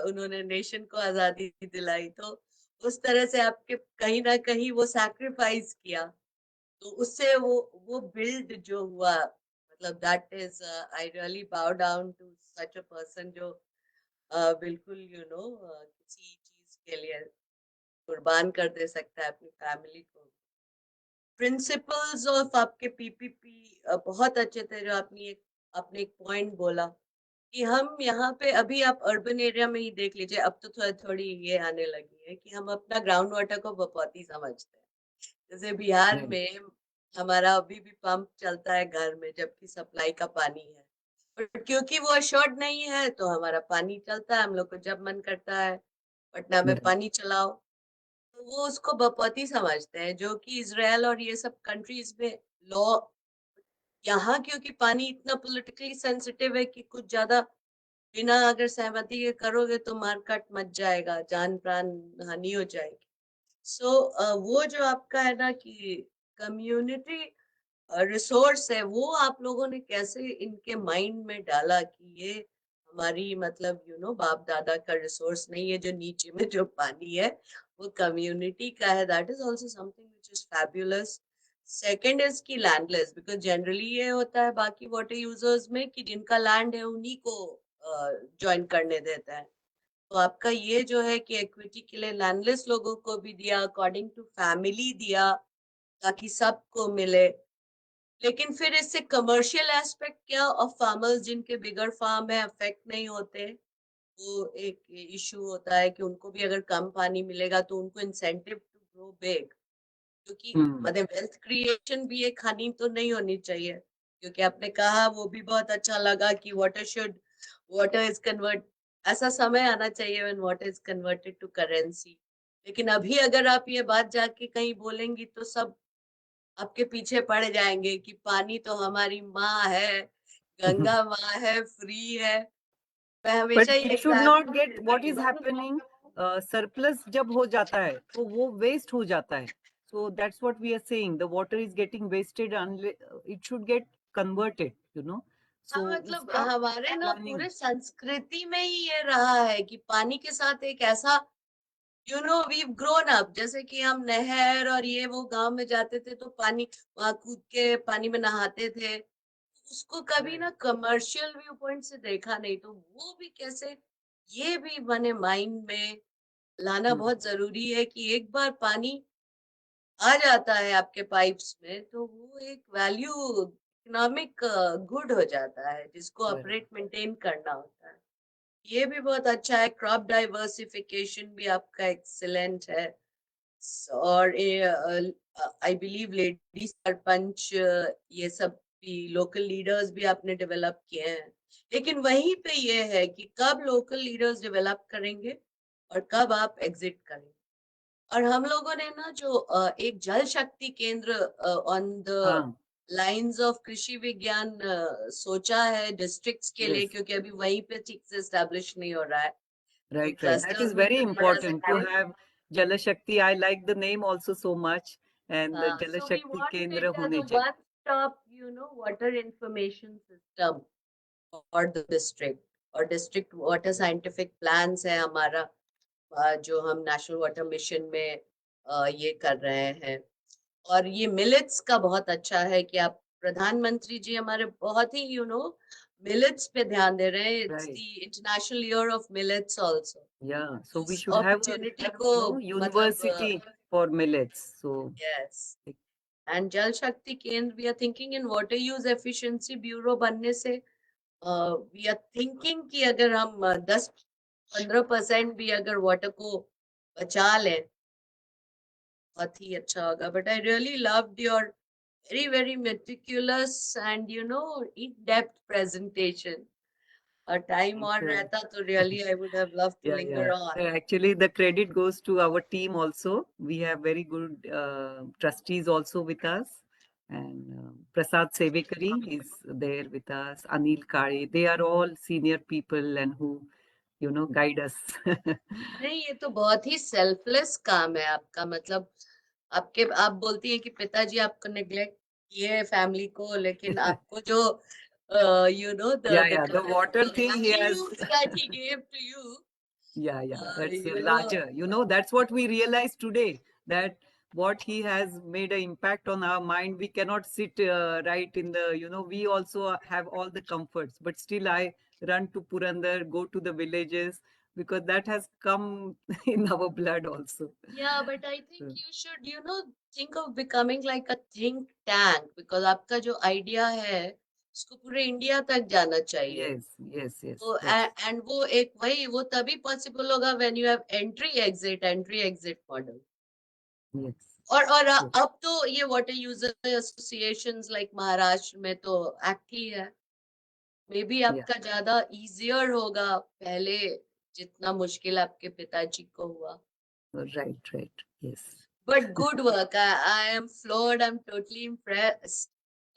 उन्होंने नेशन को आजादी दिलाई, तो उस तरह से आपके कहीं ना कहीं वो सैक्रिफाइस किया, तो उससे वो बिल्ड जो हुआ, मतलब that is I really bow down to such a person जो बिल्कुल किसी चीज के लिए कुर्बान कर दे सकता है अपनी फैमिली को। प्रिंसिपल्स ऑफ आपके पीपीपी बहुत अच्छे थे, जो आपने एक पॉइंट बोला कि हम यहाँ पे अभी आप अर्बन एरिया में ही देख लीजिए, अब तो थोड़ी ये आने लगी है कि हम अपना ग्राउंड वाटर को बपौती समझते हैं। जैसे बिहार Right. में हमारा अभी भी पंप चलता है घर में, जबकि सप्लाई का पानी है, बट क्योंकि वो अश्योर्ड नहीं है तो हमारा पानी चलता है, हम लोग को जब मन करता है पटना में Right. पानी चलाओ, तो वो उसको बपौती समझते हैं, जो कि इजराइल और ये सब कंट्रीज में लॉ, यहाँ क्योंकि पानी इतना पॉलिटिकली सेंसिटिव है कि कुछ ज्यादा बिना अगर सहमति के करोगे तो मारकाट मच जाएगा, जान प्राण हानि हो जाएगी। सो वो जो आपका है ना कि कम्युनिटी रिसोर्स है, वो आप लोगों ने कैसे इनके माइंड में डाला कि ये हमारी मतलब बाप दादा का रिसोर्स नहीं है, जो नीचे में जो पानी है वो कम्युनिटी का है, that is also something which is fabulous. Second is की लैंडलेस, बिकॉज जनरली ये होता है बाकी वाटर यूजर्स में कि जिनका लैंड है उन्हीं को ज्वाइन करने देता है, तो आपका ये जो है कि इक्विटी के लिए लैंडलेस लोगों को भी दिया, अकॉर्डिंग टू फैमिली दिया, ताकि सबको मिले। लेकिन फिर इससे कमर्शियल एस्पेक्ट क्या, और फार्मर्स जिनके बिगर फार्म है अफेक्ट नहीं होते, वो एक इशू होता है कि उनको भी अगर कम पानी मिलेगा तो उनको इंसेंटिव टू ग्रो बिग, क्योंकि Hmm. मतलब वेल्थ क्रिएशन भी एक हानि तो नहीं होनी चाहिए, क्योंकि आपने कहा वो भी बहुत अच्छा लगा कि वाटर इज कन्वर्ट, ऐसा समय आना चाहिए when water is converted to currency. लेकिन अभी अगर आप ये बात जाके कहीं बोलेंगी तो सब आपके पीछे पड़ जाएंगे कि पानी तो हमारी माँ है, गंगा माँ है, फ्री है। मैं But हमेशा ये we should not example get what देती is हूँ। happening. Surplus जब हो जाता है तो वो waste हो जाता है. So that's what we are saying. The water is getting wasted unless it should get converted. हाँ, So मतलब उसका हमारे ना planning. पूरे संस्कृति में ही ये रहा है कि पानी के साथ एक ऐसा वी ग्रोन अप, जैसे कि हम नहर और ये वो गांव में जाते थे तो पानी वहां कूद के पानी में नहाते थे, उसको कभी ना Right. कमर्शियल व्यू पॉइंट से देखा नहीं, तो वो भी कैसे, ये भी मैंने माइंड में लाना Hmm. बहुत जरूरी है कि एक बार पानी आ जाता है आपके पाइप्स में तो वो एक वैल्यू इकोनॉमिक गुड हो जाता है, जिसको Correct. ऑपरेट मेंटेन करना होता है। ये भी बहुत अच्छा है। क्रॉप डाइवर्सिफिकेशन भी आपका एक्सीलेंट है, और आई बिलीव लेडी सरपंच ये सब भी लोकल लीडर्स भी आपने डेवलप किए हैं। लेकिन वहीं पे ये है कि कब लोकल लीडर्स डेवलप करेंगे और कब आप एग्जिट करेंगे। और हम लोगों ने ना जो एक जल शक्ति केंद्र ऑन द हाँ. लाइंस ऑफ कृषि विज्ञान सोचा है डिस्ट्रिक्ट्स के लिए, Yes. क्योंकि अभी वहीं पे ठीक से एस्टेब्लिश नहीं हो रहा है, तो Right. Right. That clusters is में very भी बड़ा important to सकते। have Jala Shakti. I like the name also so much. And the Jala So we Shakti want Kendra it as hone a chahiye. one-stop, water information system for the district, और district water scientific plans है हमारा, जो हम national water mission में ये कर रहे हैं। और ये मिलेट्स का बहुत अच्छा है कि आप प्रधानमंत्री जी हमारे बहुत ही मिलेट्स पे ध्यान दे रहे हैं। It's Right. The international year of millets also, Yeah. So we उस should have a अपॉर्चुनिटी को मतलब university for millets. So yes. And Jal Shakti Kendra we are thinking in water use efficiency bureau बनने से वी आर थिंकिंग कि अगर हम 10-15% भी अगर वाटर को बचा लें बहुत ही अच्छा होगा। But I really loved your very, very meticulous and, in-depth presentation. A time Thank on you. rehta, so really I would have loved to Yeah, linger on. Actually, the credit goes to our team also. We have very good trustees also with us. And Prasad Sevekari is there with us, Anil Kare. They are all senior people and who, guide us. नहीं, ये तो बहुत ही selfless काम है आपका, मतलब आप बोलती हैं कि पिताजी आपको नेग्लेक्ट किए फैमिली को, लेकिन आपको जो The water thing he has. that he gave to you, That's you know, larger. That's what we realize today, that what he has made an impact on our mind. We cannot sit right in the, we also have all the comforts, but still I run to Purandar, go to the villages, because that has come in our blood also. Yeah, but I think you should, think of becoming like a think tank, because आपका जो idea है, उसको पूरे India तक जाना चाहिए. Yes. तो and वो तभी possible होगा when you have entry exit model. Yes. और अब तो ये water user associations like Maharashtra में तो act ही है. Maybe आपका ज्यादा easier होगा पहले जितना मुश्किल आपके पिताजी को हुआ. Right. Yes. But good work. I am floored. I'm totally impressed.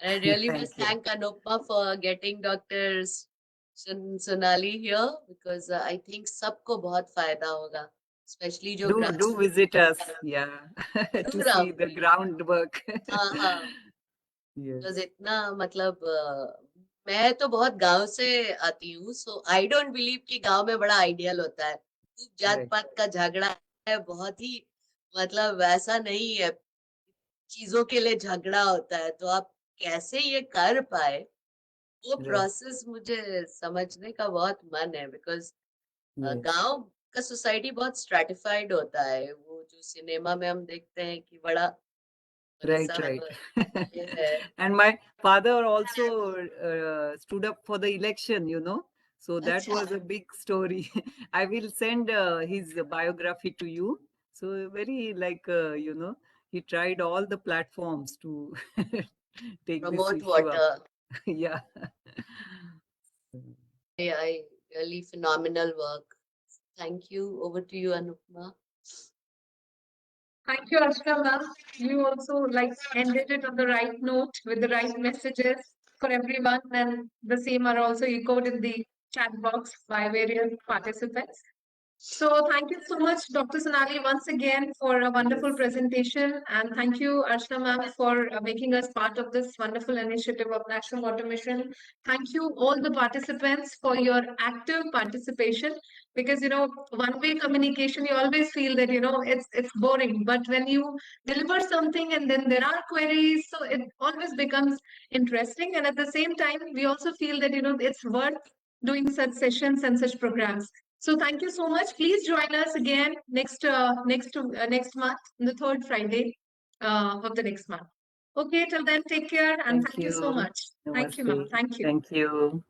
And I really must thank Anupma for getting Dr. Sonali here, because I think सबको बहुत फायदा होगा, especially जो do visit us, to see the groundwork. Because इतना मतलब मैं तो बहुत गांव से आती हूँ, so I don't believe कि गांव में बड़ा आइडियल होता है. जात पात का झगड़ा है, बहुत ही मतलब ऐसा नहीं है, चीजों के लिए झगड़ा होता है. तो आप कैसे ये कर पाए, वो प्रोसेस मुझे समझने का बहुत मन है, बिकॉज गांव का सोसाइटी बहुत स्ट्रेटिफाइड होता है. वो जो सिनेमा में हम देखते हैं कि बड़ा Right. And my father also stood up for the election, so that was a big story. I will send his biography to you. So very he tried all the platforms to take promote this issue water. up. Yeah, really phenomenal work. Thank you. Over to you, Anupma. Thank you, Ashra ma'am. You also ended it on the right note with the right messages for everyone, and the same are also echoed in the chat box by various participants. So thank you so much, Dr. Sonali, once again for a wonderful presentation, and thank you, Archana ma'am, for making us part of this wonderful initiative of National Water Mission. Thank you all the participants for your active participation, because one-way communication, you always feel that it's boring, but when you deliver something and then there are queries, so it always becomes interesting, and at the same time we also feel that it's worth doing such sessions and such programs. So thank you so much. Please join us again next month, the third Friday of the next month. Okay, till then, take care and thank you so much. Thank you, ma'am. Thank you. Thank you.